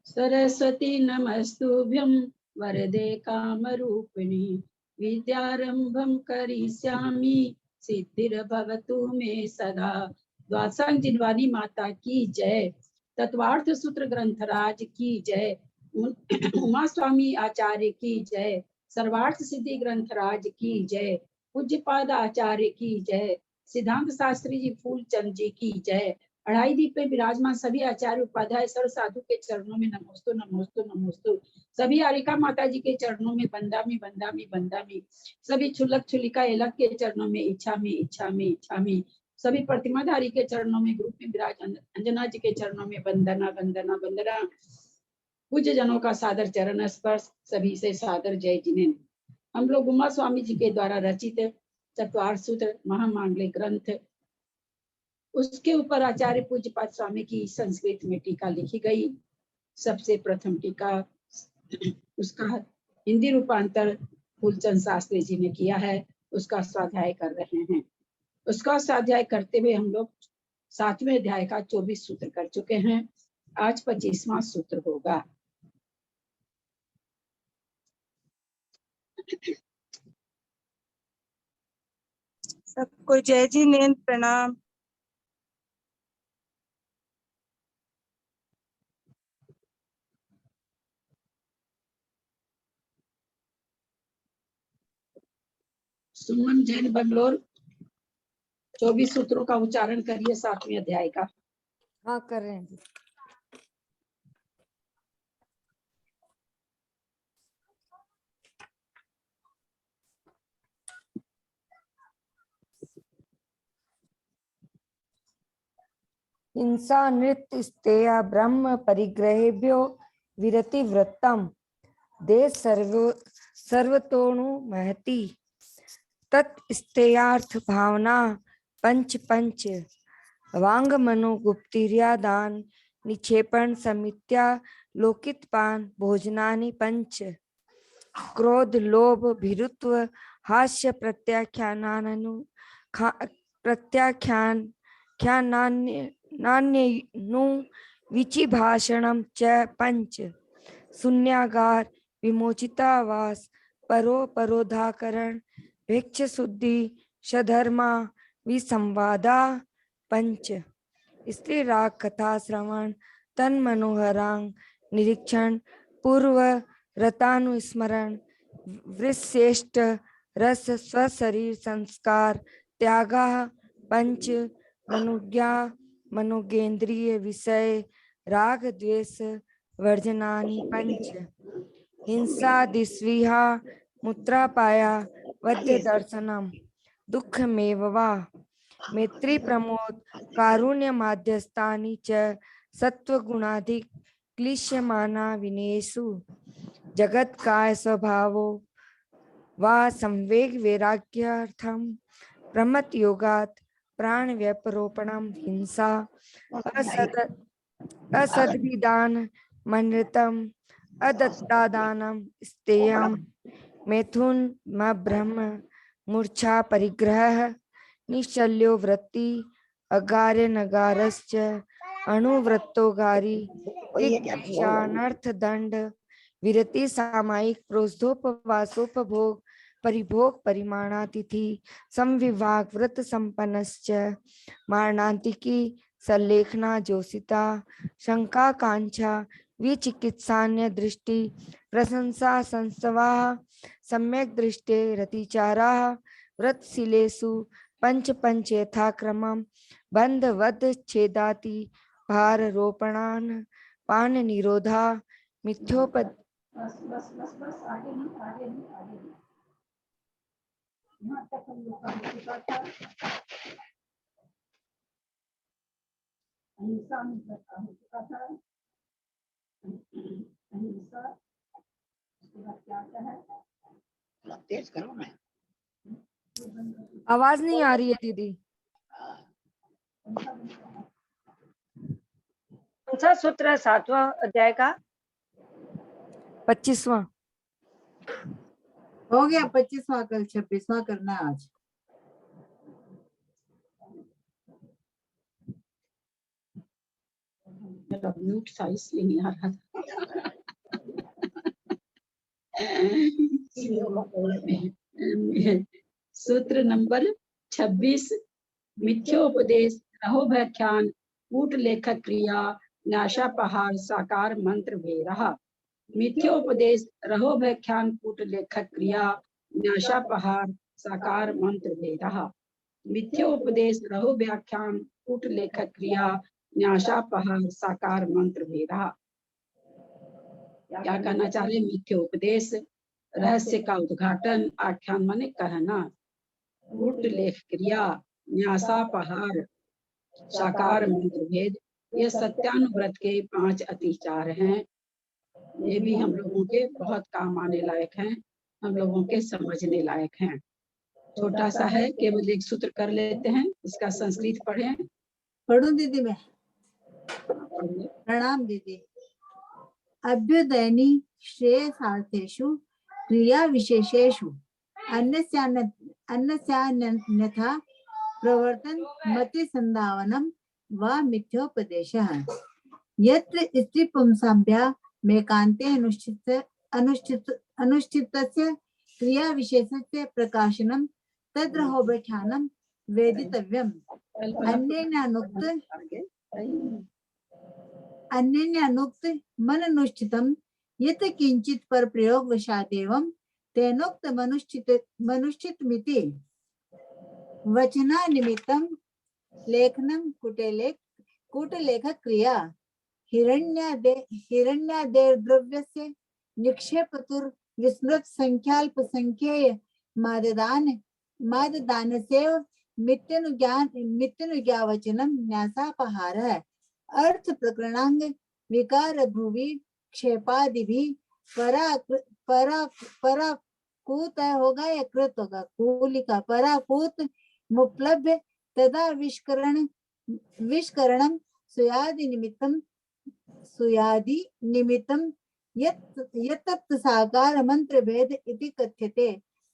सरस्वती नमस्तुभ्यं वरदे कामरूपिणी विद्यारंभं करिष्यामि सिद्धिर्भवतु मे सदा। द्वादशांग जिनवानी माता की जय। तत्वार्थ सूत्र ग्रंथराज की जय। उमा स्वामी आचार्य की जय। सर्वार्थ सिद्धि ग्रंथराज की जय। पूज्यपाद आचार्य की जय। सिद्धांत शास्त्री जी फूलचंद जी की जय। अढ़ाई दीप पे विराजमान सभी आचार्य उपाध्याय सर्व साधु के चरणों में नमोस्तु नमोस्तु नमोस्तु। सभी आरिका माता जी के चरणों में बंदामी बंदामी बंदामी। सभी छुलक छुलिका एलक के चरणों में इच्छामी इच्छामी इच्छामी। सभी प्रतिमाधारी के चरणों में ग्रुप में विराज अंजना जी के चरणों में वंदना वंदना वंदना। पूज्य जनों का सादर चरण स्पर्श, सभी से सादर जय जिन्हें। हम लोग उमा स्वामी जी के द्वारा रचित चतुर्थ सूत्र महामांगलिक ग्रंथ, उसके ऊपर आचार्य पूज्यपाद स्वामी की संस्कृत में टीका लिखी गई। सबसे प्रथम टीका उसका हिंदी रूपांतर फूलचंद शास्त्री जी ने किया है, उसका स्वाध्याय कर रहे हैं। उसका स्वाध्याय करते हुए हम लोग 7वें अध्याय का 24 सूत्र कर चुके हैं। आज 25वां सूत्र होगा। सबको जय जिनेन्द्र प्रणाम। सुमन जैन बंगलोर 24 सूत्रों का उच्चारण करिए 7वें अध्याय का। हाँ कर रहे हैं। हिंसा नृत्य स्तेया ब्रह्म परिग्रहेभ्यो विरति वृत्तम दे सर्वतोनु महति तत्स्तेयार्थ भावना पंच पंच वांग मनो गुप्तिर्यादान निक्षेपण समित्या लोकित पान भोजनानि पंच क्रोध लोभ भीरुत्व हास्य प्रत्याख्यानानु नान्यनु विचिभाषणं च पंच शून्यागार विमोचितावास परोधाकरण भिक्ष शुद्धि सधर्मा विसंवादा पंच स्त्री राग कथा श्रवण तन मनोहरांग निरीक्षण पूर्व रतानुस्मरण वृश्रेष्ठ रस स्वशरीर संस्कार त्यागा पंच मनुज्ञा मनोगेंद्रिय विषय राग द्वेष वर्जनानि पंच हिंसा दिस्विहा मुत्रापाया वद्य दर्शनम दुःखमेव वा मैत्री प्रमोद कारुण्य माध्यस्थानि च सत्वगुणाधिक क्लिश्यमाना विनेषु जगत काय स्वभावो वा संवेग वैराग्यार्थम प्रमत योगात प्राण व्यपरोपणम हिंसा असद्विदान मनृतम अदत्तादानम स्तेयम मैथुन ब्रह्म मूर्छा परिग्रह निश्चल्यो वृत्ति अगार्य नगारश्च अणुवृत्तोगारी अनर्थ दंड विरति सामायिक प्रोष्ठोपवासोपभोग परिभोग परिमाणातिथि समविभाग व्रत संपन्नश्च मारणांतिकी सल्लेखना जोसिता शंका कांक्षा विचिकित्सान्य दृष्टि प्रशंसा संसवाः सम्यक दृष्टे रतिचाराः व्रतशीलेषु पंच पंच यथाक्रमं बंधवद् छेदाति भार रोपणान पान निरोधा मिथ्योपद बस बस बस बस आगे नहीं यहाँ तक हम लोग का चुका था। अहिंसा में हो चुका था। अहिंसा उसके बाद क्या है, तेज करो ना। आवाज नहीं आ रही है दीदी। कौन सा सूत्र है 7वां अध्याय का? 25वां हो गया। 25वां कल 26वां करना है आज। मेरा म्यूट था इसलिए नहीं आ रहा था। सूत्र नंबर 26 मिथ्योपदेश रहो व्याख्यान कूट लेखक क्रिया न्यासा पहाड़ साकार मंत्र भेरहा। मिथ्योपदेश रहो व्याख्यान कूट लेखक क्रिया न्यासा पहाड़ साकार मंत्र भेरहा। मिथ्योपदेश रहो व्याख्यान कूट लेखक क्रिया न्यासा पहाड़ साकार मंत्र भेरहा। क्या कहना चाह रहे? मिथ्योपदेश रहस्य का उद्घाटन, आख्यान माने कहना, कूट लेख क्रिया न्यासा पहाड़ साकार मंत्र भेद, ये सत्यानुव्रत के 5 अतिचार हैं। ये भी हम लोगों के बहुत काम आने लायक हैं, हम लोगों के समझने लायक हैं। छोटा सा है, केवल एक सूत्र कर लेते हैं, इसका संस्कृत पढ़ें। पढ़ू दीदी मैं? प्रणाम दीदी। अभ्युदयनी श्रेयसार्थेषु क्रिया विशेषेषु अन्यस्यान्यथा प्रवर्तन मति संधावनम व मिथ्योपदेशः। यत्र स्त्रीपुंसाभ्यां मेकान्ते अनुष्ठितस्य क्रिया विशेषस्य प्रकाशनं तद्रहोपख्यानं वेदितव्यम्। अन्येनानुक्त मननुष्ठितं यत् किंचित पर प्रयोग वशादेवं तेनोक्त मनुष्ठितमिति वचना निमित्तं लेखनं कूटलेखक क्रिया हिरण्यादेर्द्रव्यस्य निक्षेपतुर विस्मृत संख्याल्प संख्येय माददानसेव मित्यनुज्ञावचनं न्यासापहारः। अर्थ प्रकरणांग विकार भ्रुवि क्षेपादिभिः पराकूत होगा या कृत होगा? कूलिका पराकूत मुपलभ्य तदा विष्करणं सुयादि निमित्तं यत् साकार मंत्र भेद इति कथ्यते।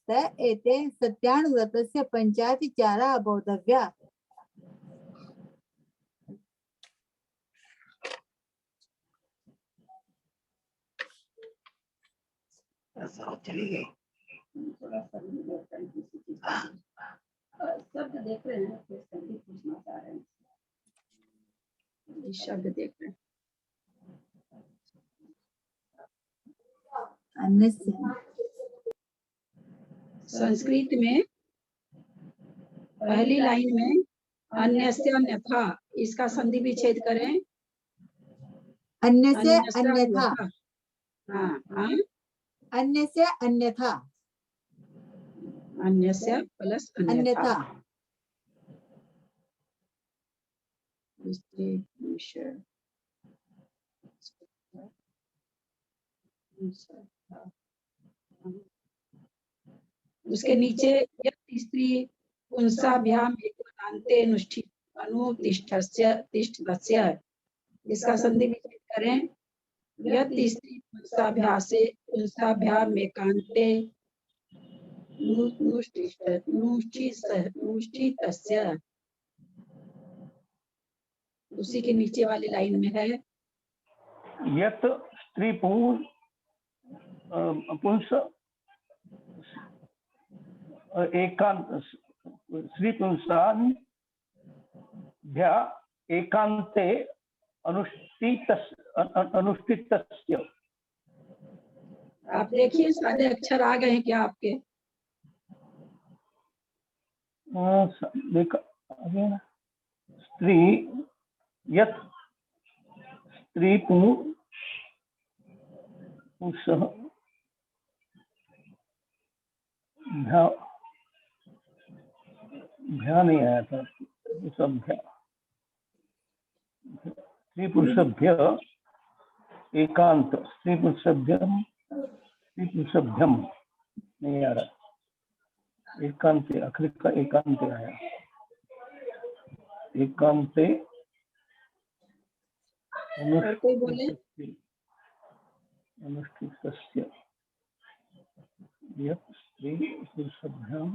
त एते सत्यानुव्रतस्य पंचातिचारा बोधव्या। चली गई। शब्द देख रहे हैं, पूछना चाह रहे हैं, शब्द देख रहे हैं। संस्कृत में पहली लाइन में अन्यस्य अन्यथा, इसका संधि विच्छेद करें। अन्यस्य अन्यथा। हाँ, अन्यस्य अन्यथा, अन्यस्य प्लस अन्यथा। उसके नीचे स्त्री पुंसाभ्याम एकान्ते अनुतिष्ठस्य, इसका संधि विच्छेद करें। यत् स्त्री पुंसाभ्यासे पुंसाभ्याम एकान्ते नुष्ठितस्य, उसी के नीचे वाली लाइन में है यत् स्त्री पुंस एकांत स्त्री पुंसाभ्या एकांते अनुष्ठितस्य। आप देखिए सारे अक्षर आ गए हैं क्या आपके? देखा स्त्री यत् स्त्री पुंस भ्या नहीं आया था, सब भ्या स्त्री पुरुषभ्य एकांत स्त्री पुरुषभ्यम नहीं आ रहा, एकांते आखिर का एकांते आया, एकांते अनुष्ठितस्य यत् स्त्री पुरुषभ्याम।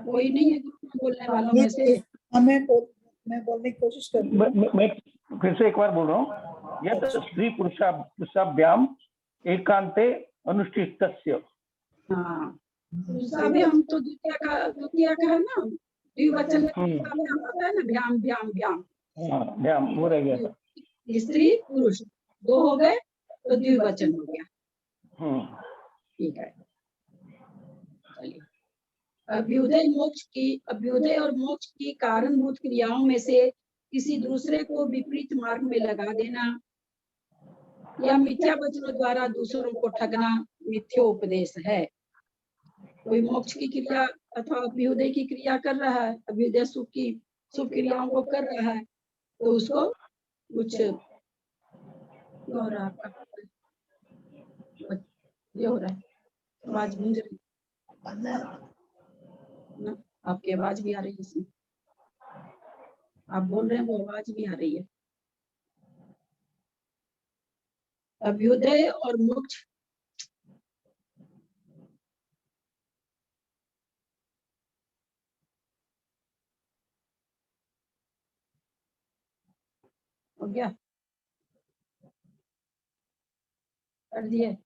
कोई नहीं है बोलने वालों में से? मैं बोलने की कोशिश कर रही हूँ। मैं फिर से एक बार बोल रहा हूँ, यह स्त्री पुरुषाभ्याम एकांते अनुष्ठितस्य। हाँ, पुरुषाभ्याम तो द्वितीय का है ना, द्विवचन पुरुषाभ्याम होता है ना, भ्याम भ्याम भ्याम। हाँ, भ्याम वो रह गया था। स्त्री पुरुष दो हो गए तो द्विवचन हो गया। ठीक है, चलिए। अभ्युदय और मोक्ष की कारणभूत क्रियाओं में से किसी दूसरे को विपरीत मार्ग में लगा देना या मिथ्या वचनों द्वारा दूसरों को ठगना मिथ्योपदेश है। कोई मोक्ष की क्रिया अथवा अभ्युदय की क्रिया कर रहा है, अभ्युदय सुख की शुभ क्रियाओं को कर रहा है, तो उसको कुछ हो रहा है, ये हो रहा है, आवाज गूंज रही ना, आपकी आवाज भी आ रही है इसमें, आप बोल रहे हैं वो आवाज भी आ रही है। अभ्युदय और मोक्ष हो गया, कर दिए।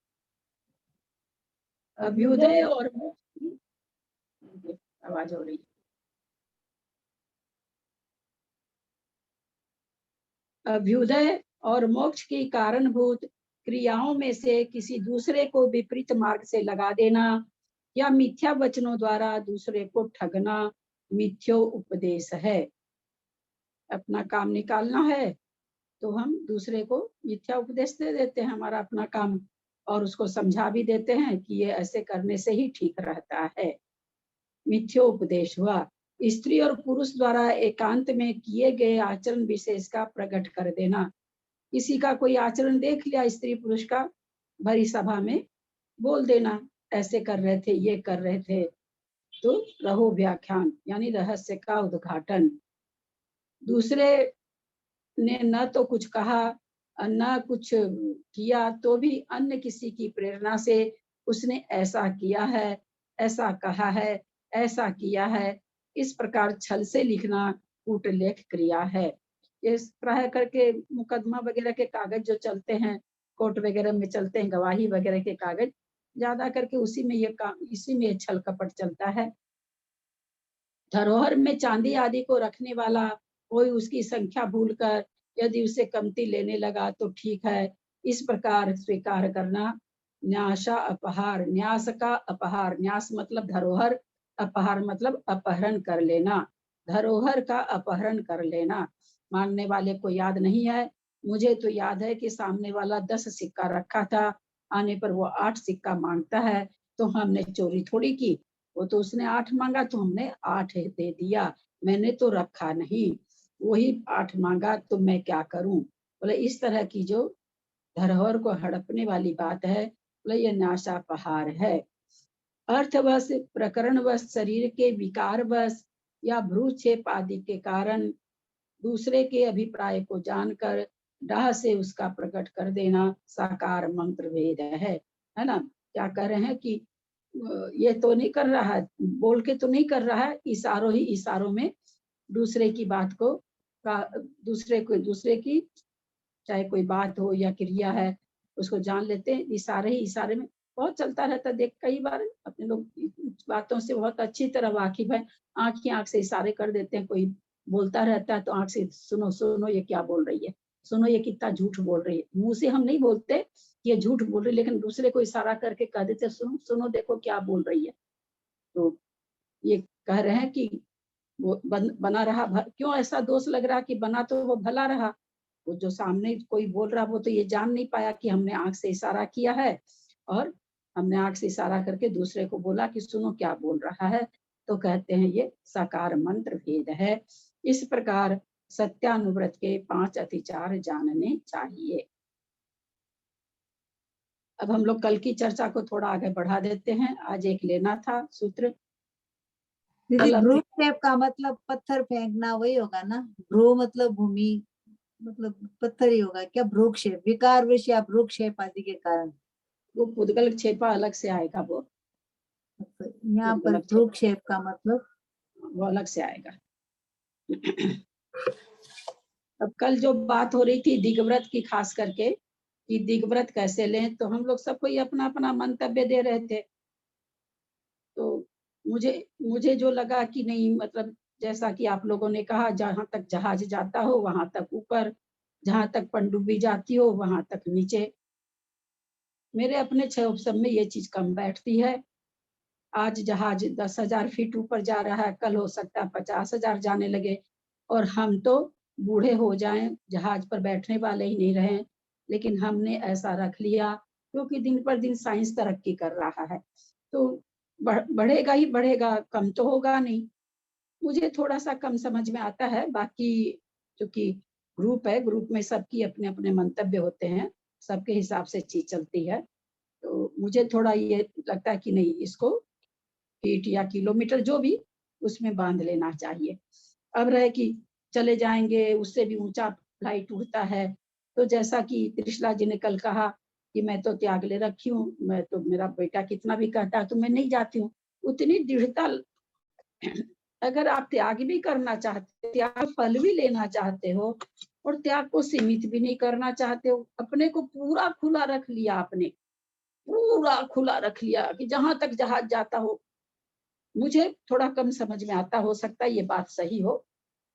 अभ्युदय और मोक्ष की आवाज हो रही है। अभ्युदय और मोक्ष की कारणभूत क्रियाओं में से किसी दूसरे को विपरीत मार्ग से लगा देना या मिथ्या वचनों द्वारा दूसरे को ठगना मिथ्यो उपदेश है। अपना काम निकालना है तो हम दूसरे को मिथ्या उपदेश दे देते हैं, हमारा अपना काम, और उसको समझा भी देते हैं कि ये ऐसे करने से ही ठीक रहता है, मिथ्यो उपदेश हुआ। स्त्री और पुरुष द्वारा एकांत में किए गए आचरण विशेष का प्रकट कर देना। किसी का कोई आचरण देख लिया स्त्री पुरुष का, भरी सभा में बोल देना, ऐसे कर रहे थे, ये कर रहे थे, तो रहो व्याख्यान यानी रहस्य का उद्घाटन। दूसरे ने न तो कुछ कहा न कुछ किया, तो भी अन्य किसी की प्रेरणा से उसने ऐसा किया है, ऐसा कहा है, ऐसा किया है, इस प्रकार छल से लिखना कूटलेख क्रिया है। इस तरह करके मुकदमा वगैरह के कागज जो चलते हैं, कोर्ट वगैरह में चलते हैं, गवाही वगैरह के कागज, ज्यादा करके उसी में ये काम, इसी में छल कपट चलता है। धरोहर में चांदी आदि को रखने वाला कोई उसकी संख्या भूलकर यदि उसे कमती लेने लगा तो ठीक है, इस प्रकार स्वीकार करना न्यासा अपहार। न्यास का अपहार, न्यास मतलब धरोहर, अपहार मतलब अपहरण कर लेना, धरोहर का अपहरण कर लेना। मानने वाले को याद नहीं है, मुझे तो याद है कि सामने वाला 10 सिक्का रखा था, आने पर वो 8 सिक्का मांगता है, तो हमने चोरी थोड़ी की, वो तो उसने 8 मांगा तो हमने 8 दे दिया, मैंने तो रखा नहीं, वही 8 मांगा तो मैं क्या करूं। बोले इस तरह की जो धरोहर को हड़पने वाली बात है, बोले ये नाशापहार है। अर्थवश, प्रकरणवश, शरीर के विकारवश या भ्रूक्षेप आदि के कारण दूसरे के अभिप्राय को जानकर डाह से उसका प्रकट कर देना साकार मंत्र भेद है ना। क्या कह रहे हैं कि ये तो नहीं कर रहा है, बोल के तो नहीं कर रहा है, इशारों ही इशारों में दूसरे की बात को दूसरे की चाहे कोई बात हो या क्रिया है उसको जान लेते हैं, इशारे ही इशारे में बहुत चलता रहता है। देख कई बार अपने लोग बातों से बहुत अच्छी तरह वाकिफ है, आंख की आंख से इशारे कर देते हैं, कोई बोलता रहता है तो आंख से सुनो सुनो ये क्या बोल रही है, सुनो ये कितना झूठ बोल रही है। मुंह से हम नहीं बोलते ये झूठ बोल रही, लेकिन दूसरे को इशारा करके कह देते सुनो सुनो देखो क्या बोल रही है। तो ये कह रहे हैं कि वो बना रहा, क्यों ऐसा दोष लग रहा कि बना तो वो भला रहा, वो जो सामने कोई बोल रहा वो तो ये जान नहीं पाया कि हमने आंख से इशारा किया है, और हमने आंख से इशारा करके दूसरे को बोला कि सुनो क्या बोल रहा है। तो कहते हैं ये साकार मंत्र भेद है। इस प्रकार सत्यानुव्रत के 5 अतिचार जानने चाहिए। अब हम लोग कल की चर्चा को थोड़ा आगे बढ़ा देते हैं, आज एक लेना था सूत्र। दीदी भ्रूक्षेप का मतलब पत्थर फेंकना वही होगा ना, भ्रू मतलब भूमि, मतलब पत्थर ही होगा क्या भ्रूक्षेप, विकार विष या भ्रूक्षेप आदि के कारण। वो पुद्गल क्षेपा अलग से आएगा, वो यहाँ पर भ्रूक्षेप का मतलब वो अलग से आएगा। अब कल जो बात हो रही थी दिग्व्रत की, खास करके कि दिग्व्रत कैसे लें, तो हम लोग सबको ही अपना अपना मंतव्य दे रहे थे। तो मुझे मुझे जो लगा कि नहीं, मतलब जैसा कि आप लोगों ने कहा, जहाँ तक जहाज जाता हो वहां तक ऊपर, जहाँ तक पनडुब्बी जाती हो वहां तक नीचे। मेरे अपने सब में ये चीज कम बैठती है। आज जहाज 10,000 फीट ऊपर जा रहा है, कल हो सकता है 50,000 जाने लगे, और हम तो बूढ़े हो जाएं, जहाज पर बैठने वाले ही नहीं रहे। लेकिन हमने ऐसा रख लिया क्योंकि दिन पर दिन साइंस तरक्की कर रहा है, तो बढ़ेगा ही बढ़ेगा, कम तो होगा नहीं। मुझे थोड़ा सा कम समझ में आता है। बाकी क्योंकि ग्रुप है, ग्रुप में सबकी अपने अपने मंतव्य होते हैं, सबके हिसाब से चीज चलती है। तो मुझे थोड़ा ये लगता है कि नहीं, इसको फीट या किलोमीटर जो भी, उसमें बांध लेना चाहिए। अब रहे कि चले जाएंगे, उससे भी ऊंचा फ्लाइट उड़ता है, तो जैसा कि त्रिशला जी ने कल कहा कि मैं तो त्याग ले रखी हूँ, मैं तो, मेरा बेटा कितना भी कहता है तो मैं नहीं जाती हूँ। उतनी दृढ़ता, अगर आप त्याग भी करना चाहते, त्याग फल भी लेना चाहते हो, और त्याग को सीमित भी नहीं करना चाहते हो, अपने को पूरा खुला रख लिया, आपने पूरा खुला रख लिया कि जहां तक जहाज जाता हो। मुझे थोड़ा कम समझ में आता, हो सकता है ये बात सही हो,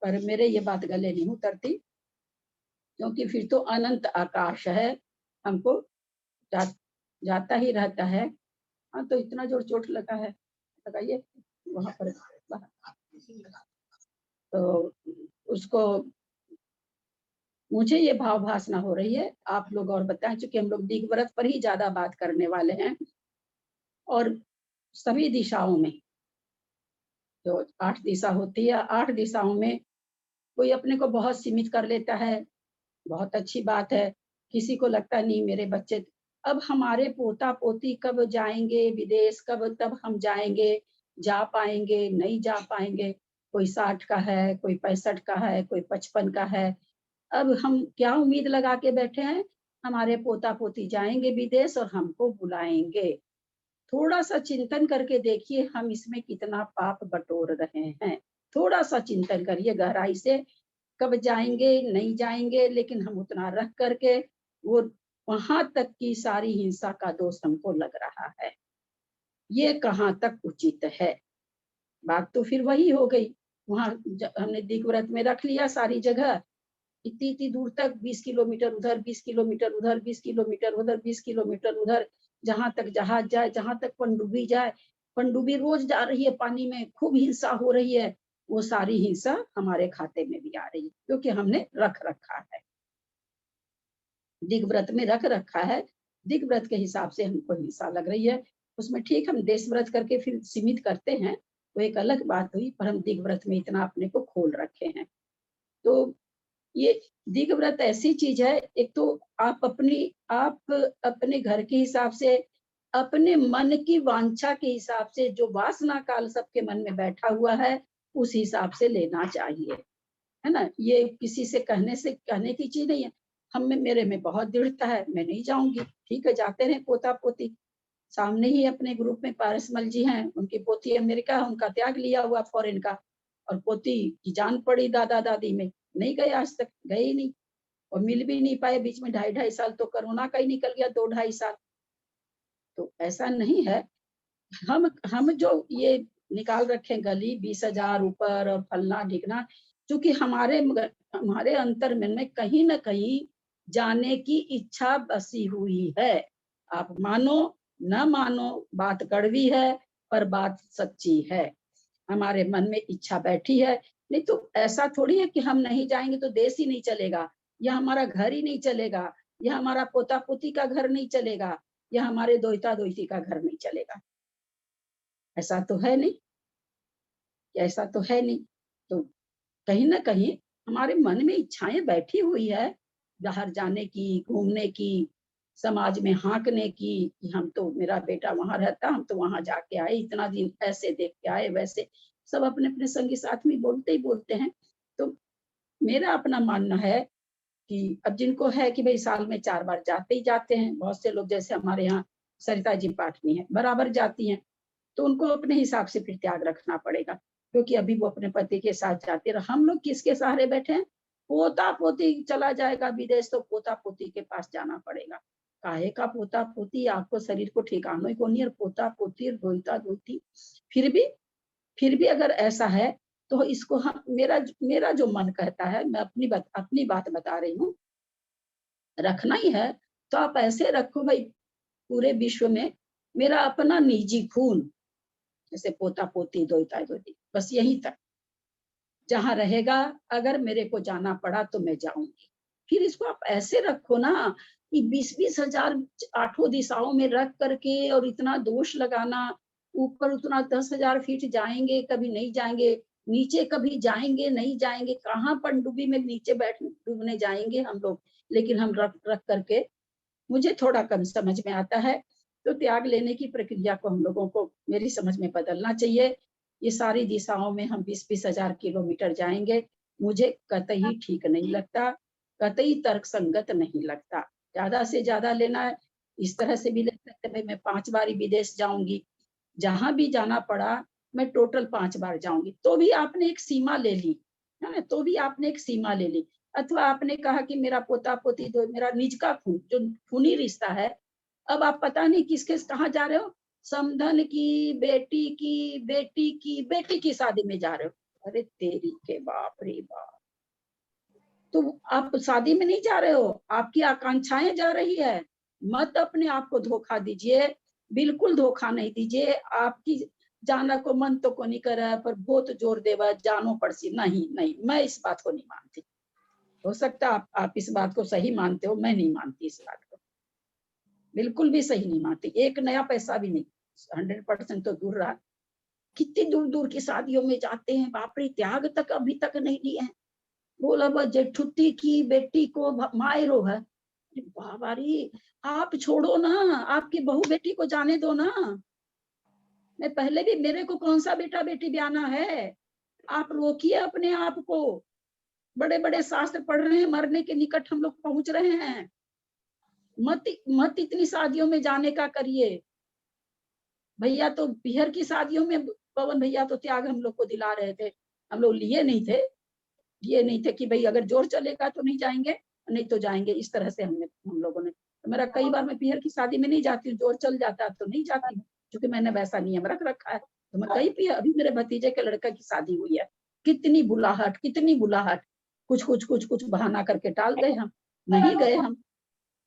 पर मेरे ये बात गले नहीं उतरती, क्योंकि फिर तो अनंत आकाश है, हमको जाता ही रहता है। हाँ, तो इतना जोर चोट लगा है, लगाइए वहां पर। तो उसको, मुझे ये भाव भासना हो रही है। आप लोग और बताएं, चूंकि हम लोग दिग्व्रत पर ही ज्यादा बात करने वाले हैं, और सभी दिशाओं में जो 8 दिशा होती है, 8 दिशाओं में कोई अपने को बहुत सीमित कर लेता है, बहुत अच्छी बात है। किसी को लगता है नहीं, मेरे बच्चे, अब हमारे पोता पोती कब जाएंगे विदेश, कब तब हम जाएंगे, जा पाएंगे नहीं जा पाएंगे। कोई 60 का है, कोई 65 का है, कोई 55 का है। अब हम क्या उम्मीद लगा के बैठे हैं, हमारे पोता पोती जाएंगे विदेश और हमको बुलाएंगे। थोड़ा सा चिंतन करके देखिए, हम इसमें कितना पाप बटोर रहे हैं। थोड़ा सा चिंतन करिए गहराई से, कब जाएंगे नहीं जाएंगे, लेकिन हम उतना रख करके वो वहां तक की सारी हिंसा का दोष हमको लग रहा है। ये कहाँ तक उचित है? बात तो फिर वही हो गई। वहां हमने दिग्व्रत में रख लिया सारी जगह, इतनी इतनी दूर तक, 20 किलोमीटर उधर, 20 किलोमीटर उधर, 20 किलोमीटर उधर, 20 किलोमीटर उधर, जहां तक जहाज जाए, जहां तक पनडुब्बी जाए। पनडुब्बी रोज जा रही है पानी में, खूब हिंसा हो रही है। वो सारी हिंसा हमारे खाते में भी आ रही है, क्योंकि हमने रख रखा है, दिग्व्रत में रख रखा है। दिग्व्रत के हिसाब से हमको हिंसा लग रही है। उसमें ठीक, हम देशव्रत करके फिर सीमित करते हैं, वो एक अलग बात हुई, पर हम दिग्व्रत में इतना अपने को खोल रखे हैं। तो ये दिग्व्रत ऐसी चीज है, एक तो आप अपने घर के हिसाब से, अपने मन की वांछा के हिसाब से, जो वासना काल सबके मन में बैठा हुआ है, उस हिसाब से लेना चाहिए, है ना। ये किसी से कहने की चीज नहीं है। हम में, मेरे में बहुत दृढ़ता है, मैं नहीं जाऊंगी, ठीक है, जाते रहे पोता पोती। सामने ही अपने ग्रुप में पारसमल जी हैं, उनकी पोती अमेरिका है, उनका त्याग लिया हुआ फॉरेन का, और पोती की जान पड़ी दादा दादी में, नहीं गए, आज तक गए ही नहीं, और मिल भी नहीं पाए। बीच में 2.5 साल तो कोरोना का ही निकल गया, 2-2.5 साल। तो ऐसा नहीं है, हम जो ये निकाल रखे गली 20,000 ऊपर और फलना ढिकना, क्योंकि हमारे अंतर मन में कहीं ना कहीं जाने की इच्छा बसी हुई है। आप मानो न मानो, बात कड़वी है पर बात सच्ची है। हमारे मन में इच्छा बैठी है। नहीं तो ऐसा थोड़ी है कि हम नहीं जाएंगे तो देश ही नहीं चलेगा, या हमारा घर ही नहीं चलेगा, या हमारा पोता पोती का घर नहीं चलेगा, या हमारे दोहिता दोहिती का घर नहीं चलेगा। ऐसा तो है नहीं, ऐसा तो है नहीं। तो कहीं ना कहीं हमारे मन में इच्छाएं बैठी हुई है, बाहर जाने की, घूमने की, समाज में हाँकने की, कि हम तो, मेरा बेटा वहां रहता, हम तो वहां जाके आए, इतना दिन ऐसे देख के आए, वैसे सब अपने अपने संगी साथ में बोलते ही बोलते हैं। तो मेरा अपना मानना है कि अब जिनको है कि भाई साल में 4 बार जाते ही जाते हैं, बहुत से लोग जैसे हमारे यहाँ सरिता जी पाटनी है, बराबर जाती हैं, तो उनको अपने हिसाब से फिर त्याग रखना पड़ेगा। क्योंकि अभी वो अपने पति के साथ जाते रहे। हम लोग किसके सहारे बैठे हैं? पोता पोती चला जाएगा विदेश तो पोता पोती के पास जाना पड़ेगा। काहे का पोता पोती? आपको शरीर को ठिकाना ही कोनी, और पोता पोती धोता धोती। फिर भी अगर ऐसा है तो इसको हम, मेरा जो मन कहता है, मैं अपनी बात बता रही हूँ, रखना ही है तो आप ऐसे रखो भाई, पूरे विश्व में मेरा अपना निजी खून, जैसे पोता पोती धोता धोती, बस यही तक जहां रहेगा। अगर मेरे को जाना पड़ा तो मैं जाऊंगी। फिर इसको आप ऐसे रखो ना कि 20-20 हजार आठों दिशाओं में रख करके और इतना दोष लगाना, ऊपर उतना 10,000 फीट जाएंगे कभी नहीं जाएंगे, नीचे कभी जाएंगे नहीं जाएंगे, कहाँ पनडुब्बी में नीचे बैठ डूबने जाएंगे हम लोग। लेकिन हम रख करके, मुझे थोड़ा कम समझ में आता है, तो त्याग लेने की प्रक्रिया को हम लोगों को मेरी समझ में बदलना चाहिए। ये सारी दिशाओं में हम 20-20 हजार किलोमीटर जाएंगे, मुझे कतई ठीक नहीं लगता, कतई तर्क संगत नहीं लगता। ज्यादा से ज्यादा लेना है, इस तरह से भी ले सकते हैं, मैं 5 बार ही विदेश जाऊंगी, जहां भी जाना पड़ा मैं टोटल 5 बार जाऊंगी। तो भी आपने एक सीमा ले ली है ना, तो भी आपने एक सीमा ले ली। अथवा आपने कहा कि मेरा पोता पोती तो मेरा निज का खून, जो खूनी रिश्ता है, अब आप पता नहीं किसके कहाँ जा रहे हो, समधन की बेटी की शादी में जा रहे हो। अरे तेरी के बाप रे बाप, तो आप शादी में नहीं जा रहे हो, आपकी आकांक्षाएं जा रही है। मत अपने आप को धोखा दीजिए, बिल्कुल धोखा नहीं दीजिए। आपकी जाना को मन तो को नहीं कर रहा है, पर बहुत जोर देवा जानो पड़सी। नहीं नहीं, मैं इस बात को नहीं मानती। हो सकता आप इस बात को सही मानते हो, मैं नहीं मानती इस बात को, बिल्कुल भी सही नहीं मानती। एक नया पैसा भी नहीं, 100% तो दूर रहा। कितनी दूर दूर की शादियों में जाते हैं, बाप रे, त्याग तक अभी तक नहीं दिए हैं। बोला बस जेठुती की बेटी को मायरो है। बाबा रे, आप छोड़ो ना, आपकी बहू बेटी को जाने दो ना। मैं पहले भी, मेरे को कौन सा बेटा बेटी ब्याना है? आप रोकिए अपने आप को। बड़े बड़े शास्त्र पढ़ रहे हैं, मरने के निकट हम लोग पहुंच रहे हैं। मत इतनी शादियों में जाने का करिए। भैया तो बिहार की शादियों में, पवन भैया तो त्याग हम लोग को दिला रहे थे, हम लोग लिए नहीं थे कि भाई अगर जोर चलेगा तो नहीं जाएंगे, नहीं तो जाएंगे। इस तरह से हम लोगों ने, तो मेरा कई बार मैं पीहर की शादी में नहीं जाती हूँ, जोर चल जाता तो नहीं जाती हूँ, क्योंकि मैंने वैसा नियम रख रखा है। तो मैं कई पीहर, अभी मेरे भतीजे के लड़का की शादी हुई है, कितनी बुलाहट, कुछ बहाना करके टाल गए, हम नहीं गए हम।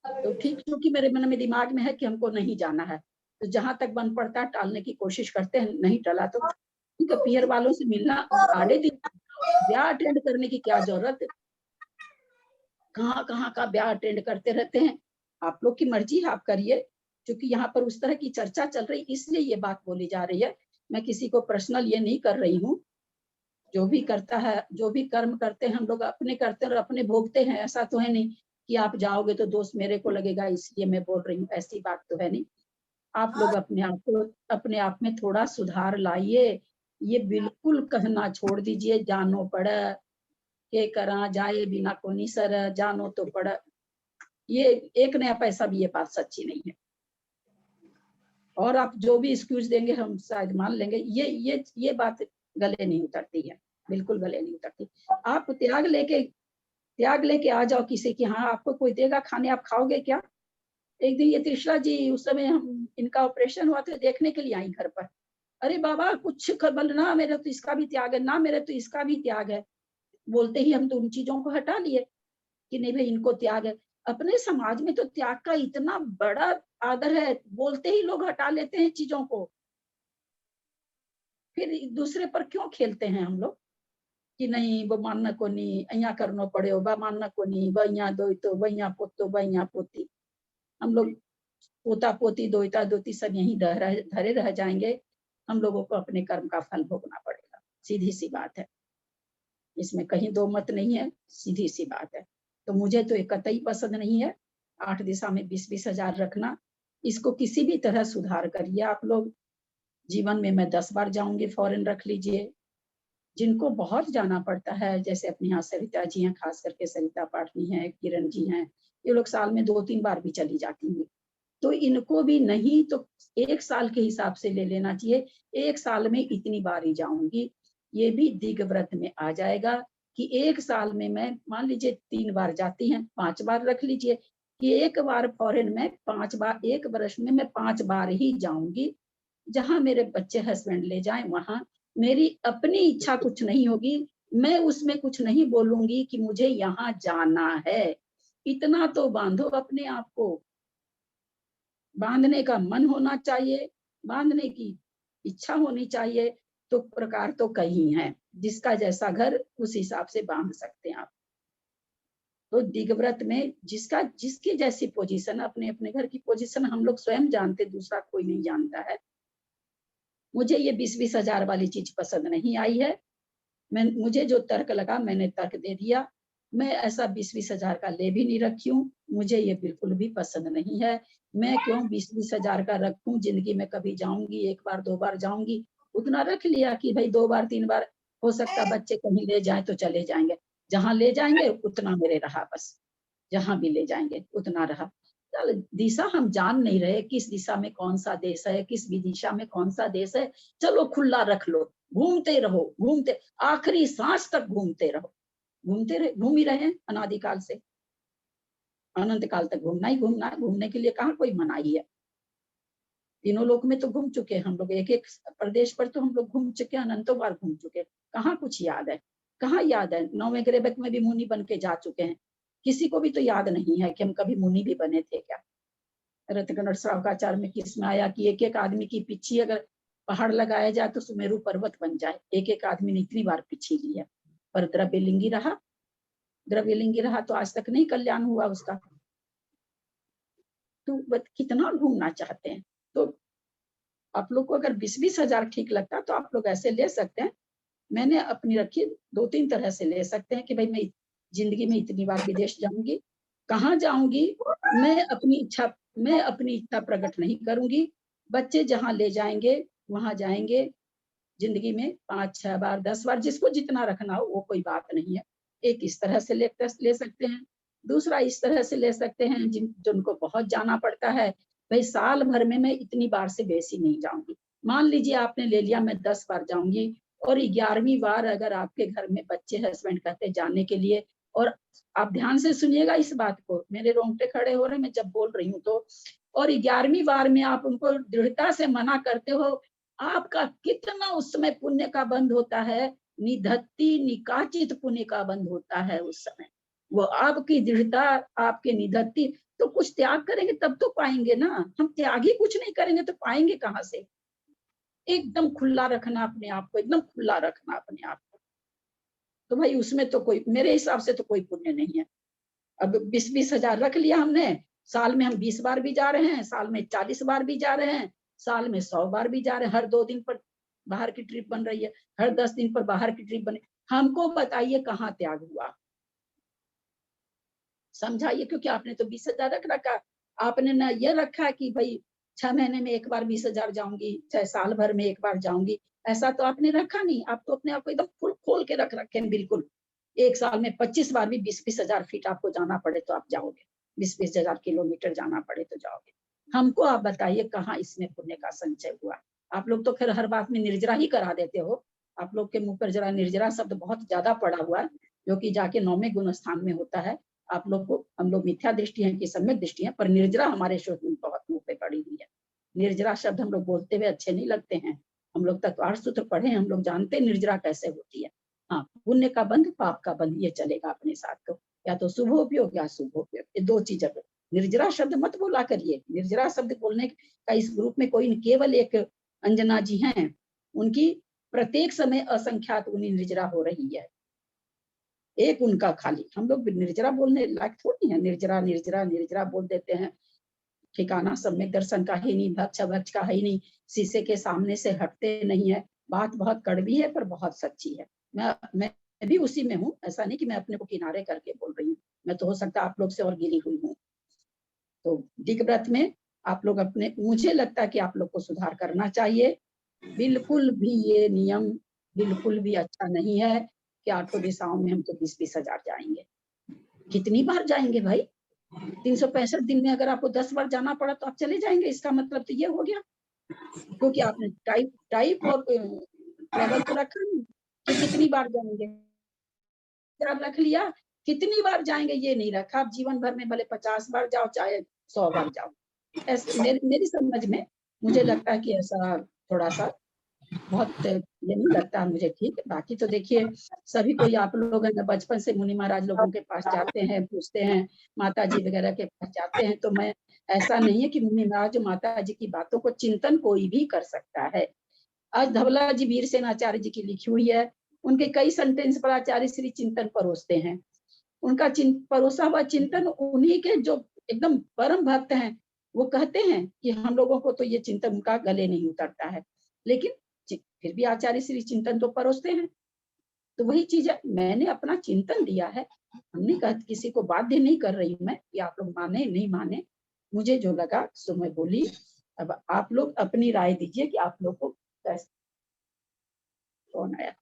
तो ठीक, क्योंकि मेरे मन में दिमाग में है कि हमको नहीं जाना है, तो जहां तक बन पड़ता है टालने की कोशिश करते हैं, नहीं टला तो पीहर वालों से मिलना आड़े दिन, ब्याह अटेंड करने की क्या जरूरत है? कहाँ का ब्याह अटेंड करते रहते हैं। आप लोग की मर्जी है, आप करिए। क्योंकि यहाँ पर उस तरह की चर्चा चल रही, इसलिए ये बात बोली जा रही है। मैं किसी को पर्सनल ये नहीं कर रही हूँ। जो भी करता है, जो भी कर्म करते हैं हम लोग अपने करते हैं और अपने भोगते हैं। ऐसा तो है नहीं कि आप जाओगे तो दोष मेरे को लगेगा इसलिए मैं बोल रही हूँ, ऐसी बात तो है नहीं। आप लोग अपने आप में थोड़ा सुधार लाइए। ये बिल्कुल कहना छोड़ दीजिए, जानो पड़ के करा जाए बिना कोनी सर, जानो तो पड़। ये एक नया पैसा भी ये बात सच्ची नहीं है। और आप जो भी एक्सक्यूज देंगे हम शायद मान लेंगे, ये बात गले नहीं उतरती है, बिल्कुल गले नहीं उतरती। आप त्याग लेके आ जाओ किसी की, हाँ आपको कोई देगा खाने, आप खाओगे क्या? एक दिन ये त्रिशला जी, उस समय हम इनका ऑपरेशन हुआ था, देखने के लिए आई घर पर। अरे बाबा कुछ खबर ना, मेरे तो इसका भी त्याग है ना, मेरे तो इसका भी त्याग है। बोलते ही हम तो उन चीजों को हटा लिए कि नहीं भाई इनको त्याग है। अपने समाज में तो त्याग का इतना बड़ा आदर है, बोलते ही लोग हटा लेते हैं चीजों को। फिर दूसरे पर क्यों खेलते हैं हम लोग कि नहीं वो मानना को नहीं, अहिया करना पड़े, बा मानना को नहीं, बहिया दो तो बहिया पोतो बहिया पोती। हम लोग पोता पोती दोता दोती सब यहीं धरे रह जाएंगे। हम लोगों को अपने कर्म का फल भोगना पड़ेगा, सीधी सी बात है, इसमें कहीं दो मत नहीं है, सीधी सी बात है। तो मुझे तो एक कतई पसंद नहीं है 8 दिशा में 20-20 हजार रखना। इसको किसी भी तरह सुधार करिए आप लोग। जीवन में मैं 10 बार जाऊंगी, फॉरेन रख लीजिए। जिनको बहुत जाना पड़ता है, जैसे अपने यहाँ सरिता जी हैं, खास करके सरिता पाटनी है, किरण जी हैं, ये लोग साल में 2-3 बार भी चली जाती हैं। तो इनको भी नहीं तो 1 साल के हिसाब से ले लेना चाहिए, 1 साल में इतनी बार ही जाऊंगी। ये भी दिग व्रत में आ जाएगा कि एक साल में मैं मान लीजिए 3 बार जाती हैं, 5 बार रख लीजिए कि एक बार फॉरेन में 5 बार, एक वर्ष में मैं 5 बार ही जाऊंगी। जहां मेरे बच्चे हस्बैंड ले जाएं वहां मेरी अपनी इच्छा कुछ नहीं होगी, मैं उसमें कुछ नहीं बोलूंगी कि मुझे यहाँ जाना है। इतना तो बांधो अपने आप को, बांधने का मन होना चाहिए, बांधने की इच्छा होनी चाहिए। तो प्रकार तो कई हैं, जिसका जैसा घर उस हिसाब से बांध सकते हैं आप। तो दिगव्रत में जिसका जिसकी जैसी पोजीशन, अपने अपने घर की पोजीशन हम लोग स्वयं जानते, दूसरा कोई नहीं जानता है। मुझे ये 20-20 हजार वाली चीज पसंद नहीं आई है। मुझे जो तर्क लगा मैंने तर्क दे दिया। मैं ऐसा 20-20 हजार का ले भी नहीं रखी हूँ, मुझे ये बिल्कुल भी पसंद नहीं है। मैं क्यों 20-20 हजार का रखूं, जिंदगी में कभी जाऊंगी, 1 बार 2 बार जाऊंगी, उतना रख लिया कि भाई 2 बार 3 बार हो सकता बच्चे कहीं ले जाए तो चले जाएंगे, जहां ले जाएंगे उतना मेरे रहा, बस जहां भी ले जाएंगे उतना रहा। दिशा हम जान नहीं रहे, किस दिशा में कौन सा देश है, किस भी दिशा में कौन सा देश है। चलो खुला रख लो, घूमते रहो, घूमते आखिरी सांस तक घूमते रहो, घूमते रहे, घूम ही रहे हैं अनादिकाल से, अनंत काल तक घूमना ही घूमना है। घूमने के लिए कहाँ कोई मनाही है। तीनों लोक में तो घूम चुके हैं हम लोग, एक एक प्रदेश पर तो हम लोग घूम चुके हैं, अनंतों बार घूम चुके हैं। कहाँ कुछ याद है, कहाँ याद है। 9वें ग्रेबक में भी मुनि बन के जा चुके हैं, किसी को भी तो याद नहीं है कि हम कभी मुनि भी बने थे क्या। रत्नगण श्रावकाचार्य में किस में आया कि एक एक आदमी की पिछी अगर पहाड़ लगाया जाए तो सुमेरु पर्वत बन जाए। एक एक आदमी ने इतनी बार पिछी ली है, पर द्रव्यलिंगी रहा, द्रव्यलिंगी रहा तो आज तक नहीं कल्याण हुआ उसका। तो कितना घूमना चाहते हैं। तो आप लोग को अगर 20-20 हजार ठीक लगता तो आप लोग ऐसे ले सकते हैं। मैंने अपनी रखी 2-3 तरह से ले सकते हैं कि भाई मैं जिंदगी में इतनी बार विदेश जाऊंगी, कहाँ जाऊंगी मैं अपनी इच्छा प्रकट नहीं करूंगी। बच्चे जहां ले जाएंगे वहां जाएंगे। जिंदगी में 5-6 बार 10 बार जिसको जितना रखना हो वो कोई बात नहीं है। एक इस तरह से ले सकते हैं, दूसरा इस तरह से ले सकते हैं जिनको बहुत जाना पड़ता है। भाई साल भर में मैं इतनी बार से बेसी नहीं जाऊंगी। मान लीजिए आपने ले लिया मैं 10 बार जाऊंगी और 11वीं बार अगर आपके घर में बच्चे हस्बैंड कहते जाने के लिए, और आप ध्यान से सुनिएगा इस बात को, मेरे रोंगटे खड़े हो रहे मैं जब बोल रही हूँ तो, और 11वीं बार में आप उनको दृढ़ता से मना करते हो, आपका कितना उस समय पुण्य का बंध होता है। निधत्ति निकाचित पुण्य का बंध होता है उस समय। वो आपकी दृढ़ता, आपके निधत्ति, तो कुछ त्याग करेंगे तब तो पाएंगे ना। हम त्याग ही कुछ नहीं करेंगे तो पाएंगे कहाँ से। एकदम खुला रखना अपने आप को, एकदम खुला रखना अपने आप को। तो भाई उसमें तो कोई, मेरे हिसाब से तो कोई पुण्य नहीं है। अब 20-20 हजार रख लिया हमने, साल में हम 20 बार भी जा रहे हैं, साल में 40 बार भी जा रहे हैं, साल में 100 बार भी जा रहे हैं। हर 2 दिन पर बाहर की ट्रिप बन रही है, हर 10 दिन पर बाहर की ट्रिप बने। हमको बताइए कहाँ त्याग हुआ, समझाइए। क्योंकि आपने तो 20 हजार रख रखा, आपने ना ये रखा कि भाई 6 महीने में एक बार 20 हजार जाऊंगी, चाहे साल भर में एक बार जाऊंगी, ऐसा तो आपने रखा नहीं। आप तो अपने आप को एकदम फुल खोल के रख रखे हैं बिल्कुल। एक साल में 25 बार भी 20-20 हजार फीट आपको जाना पड़े तो आप जाओगे, 20-20 हजार किलोमीटर जाना पड़े तो जाओगे। हमको आप बताइए कहाँ इसमें पुण्य का संचय हुआ। आप लोग तो खैर हर बात में निर्जरा ही करा देते हो। आप लोग के मुंह पर जरा निर्जरा शब्द बहुत ज्यादा पड़ा हुआ है, जो कि जाके 9वें गुण स्थान में होता है। आप लोग को, हम लोग मिथ्या दृष्टि है कि सम्यक दृष्टि है, पर निर्जरा हमारे शोध में बहुत मुंह पे पड़ी हुई है। निर्जरा शब्द हम लोग बोलते हुए अच्छे नहीं लगते हैं। हम लोग तत्वार्थ सूत्र पढ़े, हम लोग जानते निर्जरा कैसे होती है। हाँ, पुण्य का बंध पाप का बंध ये चलेगा अपने साथ। तो या तो शुभ उपयोग या शुभ उपयोग, ये 2 चीजें। निर्जरा शब्द मत बोला करिए। निर्जरा शब्द बोलने का इस ग्रुप में कोई केवल एक अंजना जी हैं, उनकी प्रत्येक समय असंख्यात उन्हीं निर्जरा हो रही है, एक उनका खाली। हम लोग निर्जरा बोलने लायक थोड़ी है। निर्जरा निर्जरा निर्जरा बोल देते हैं, ठिकाना सम्यक दर्शन का ही नहीं, भक्ष का ही नहीं, शीशे के सामने से हटते नहीं है। बात बहुत कड़वी है पर बहुत सच्ची है। मैं भी उसी में हूँ, ऐसा नहीं कि मैं अपने को किनारे करके बोल रही हूँ। मैं तो हो सकता आप लोग से और गिरी हुई हूँ। तो दिग्व्रत में आप लोग अपने, मुझे लगता है कि आप लोग को सुधार करना चाहिए। बिल्कुल भी ये नियम बिल्कुल भी अच्छा नहीं है कि 8 दिशाओं में हम तो 20-20 हजार जाएंगे। कितनी बार जाएंगे भाई? 365 दिन में अगर आपको 10 बार जाना पड़ा तो आप चले जाएंगे। इसका मतलब तो ये हो गया, क्योंकि आपने टाइप और ट्रेवल तो रखा नहीं। कि कितनी बार जाएंगे, रख लिया, कितनी बार जाएंगे ये नहीं रखा। आप जीवन भर में भले 50 बार जाओ चाहे 100 बार जाओ। ऐसे मेरी समझ में मुझे लगता है कि ऐसा थोड़ा सा बहुत ये नहीं लगता मुझे ठीक। बाकी तो देखिए सभी कोई आप लोग बचपन से मुनि महाराज लोगों के पास जाते हैं, पूछते हैं, माता जी वगैरह के पास जाते हैं, तो मैं ऐसा नहीं है कि मुनि महाराज माता जी की बातों को चिंतन कोई भी कर सकता है। आज धवला जी वीरसेन आचार्य जी की लिखी हुई है, उनके कई सेंटेंस पर आचार्य श्री चिंतन परोसते हैं। उनका परोसा हुआ चिंतन उन्हीं के जो एकदम परम भक्त हैं वो कहते हैं कि हम लोगों को तो ये चिंतन उनका गले नहीं उतरता है, लेकिन फिर भी आचार्य श्री चिंतन तो परोसते हैं। तो वही चीज है, मैंने अपना चिंतन दिया है, हमने कहा किसी को बाध्य नहीं कर रही मैं कि आप लोग माने नहीं माने, मुझे जो लगा सो मैं बोली। अब आप लोग अपनी राय दीजिए कि आप लोग को कैसे। कौन आया?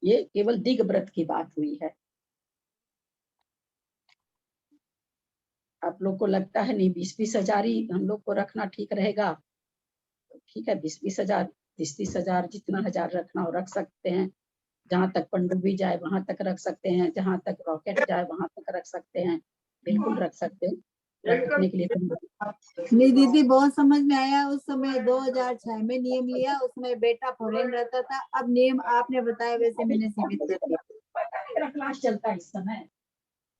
ये केवल दिग व्रत की बात हुई है। आप लोग को लगता है नहीं 20-20 हजार ही हम लोग को रखना ठीक रहेगा, ठीक है 20-20 हजार 30-30 हजार जितना हजार रखना हो रख सकते हैं। जहां तक पनडुब्बी जाए वहां तक रख सकते हैं, जहां तक रॉकेट जाए वहां तक रख सकते हैं, बिल्कुल रख सकते हैं। रखने के लिए नहीं दीदी बहुत समझ में आया। उस समय 2006 में नियम लिया, उस समय बेटा फॉरेन रहता था, अब नियम आपने बताया वैसे मैंने सीमित कर दिया। पता नहीं मेरा क्लास चलता है इस समय।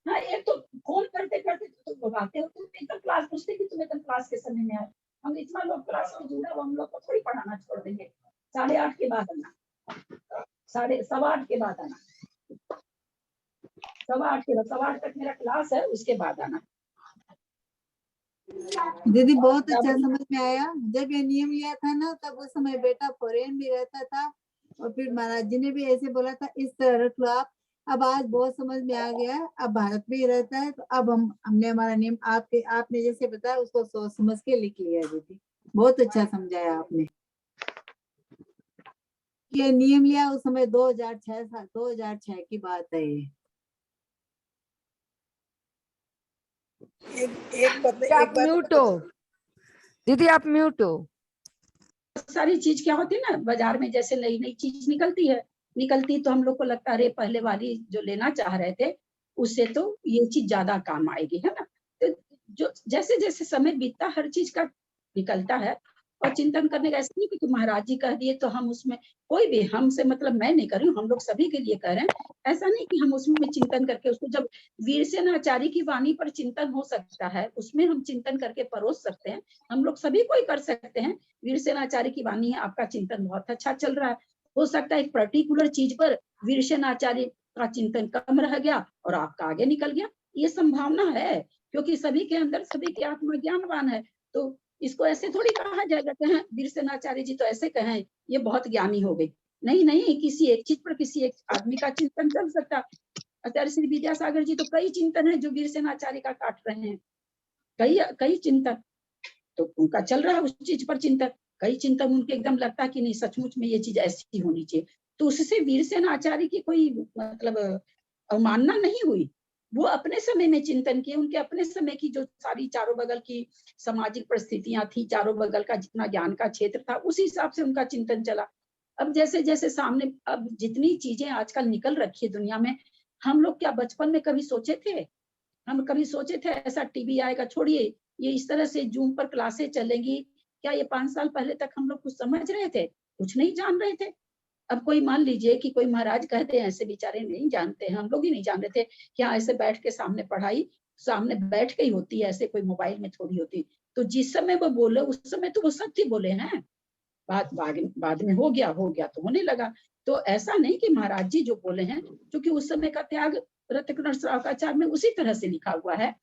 हाँ एक तो फोन करते करते तो बुलाते हो, तुम एकदम क्लास पूछते कि तुम एकदम क्लास के समय में आए। हम इतना लोग क्लास में जुड़ा, हम लोग को थोड़ी पढ़ाना छोड़ देंगे। 8:30 के बाद आना, 8:15 के बाद आना, 8:15 के बाद 8:15 तक मेरा क्लास है, उसके बाद आना। दीदी बहुत अच्छा समझ में आया। जब ये नियम लिया था ना तब उस समय बेटा फॉरेन भी रहता था, और फिर महाराज जी ने भी ऐसे बोला था इस तरह रख लो आप। अब आज बहुत समझ में आ गया, अब भारत में ही रहता है, तो अब हमने हमारा नियम आपने जैसे बताया उसको सोच समझ के लिख लिया। दीदी बहुत अच्छा समझाया आपने। ये नियम लिया उस समय 2006 की बात है ये। आप म्यूट हो दीदी, आप म्यूट हो। सारी चीज क्या होती है ना, बाजार में जैसे नई नई चीज निकलती तो हम लोग को लगता है अरे पहले वाली जो लेना चाह रहे थे उससे तो ये चीज ज्यादा काम आएगी, है ना। तो जो जैसे जैसे समय बीतता हर चीज का निकलता है। और चिंतन करने का ऐसा नहीं कि महाराज जी कह दिए तो हम उसमें कोई भी हमसे मतलब मैं नहीं कर रही हूँ, हम लोग सभी के लिए कह रहे हैं। ऐसा नहीं कि हम उसमें चिंतन करके उसको, जब वीरसेन आचार्य की वाणी पर चिंतन हो सकता है उसमें हम चिंतन करके परोस सकते हैं, हम लोग सभी कोई कर सकते हैं। वीरसेन आचार्य की वाणी है, आपका चिंतन बहुत अच्छा चल रहा है, हो सकता है एक पर्टिकुलर चीज पर वीरसेन आचार्य का चिंतन कम रह गया और आपका आगे निकल गया, ये संभावना है। क्योंकि सभी के अंदर सभी के आत्मा ज्ञानवान है, तो इसको ऐसे थोड़ी कहा जाएगा कि हाँ वीरसेन आचार्य जी तो ऐसे कहें ये बहुत ज्ञानी हो गई। नहीं नहीं, किसी एक चीज पर किसी एक आदमी का चिंतन चल सकता। आचार्य श्री विद्यासागर जी तो कई चिंतन है जो वीरसेन आचार्य का काट रहे हैं, कई चिंतन तो उनका चल रहा है उस चीज पर चिंतन। कई चिंतन उनके एकदम लगता है कि नहीं सचमुच में ये चीज ऐसी होनी चाहिए, तो उससे वीरसेन आचार्य की कोई मतलब अवमानना नहीं हुई। वो अपने समय में चिंतन किए, उनके अपने समय की जो सारी चारों बगल की सामाजिक परिस्थितियां थी, चारों बगल का जितना ज्ञान का क्षेत्र था उस हिसाब से उनका चिंतन चला। अब जैसे जैसे सामने अब जितनी चीजें आजकल निकल रखी है दुनिया में, हम लोग क्या बचपन में कभी सोचे थे? हम कभी सोचे थे ऐसा टीवी आएगा? छोड़िए ये इस तरह से जूम पर क्लासें चलेंगी, क्या ये 5 साल पहले तक हम लोग कुछ समझ रहे थे? कुछ नहीं जान रहे थे। अब कोई मान लीजिए कि कोई महाराज कहते हैं, ऐसे बेचारे नहीं जानते हैं, हम लोग ही नहीं जान रहे थे कि हाँ ऐसे बैठ के सामने पढ़ाई सामने बैठ के ही होती है, ऐसे कोई मोबाइल में थोड़ी होती। तो जिस समय वो बोले उस समय तो वो सत्य बोले हैं, बाद में हो गया तो होने लगा। तो ऐसा नहीं कि महाराज जी जो बोले हैं, क्योंकि उस समय का त्याग रत्नकुमार श्रावकाचार्य में उसी तरह से लिखा हुआ है,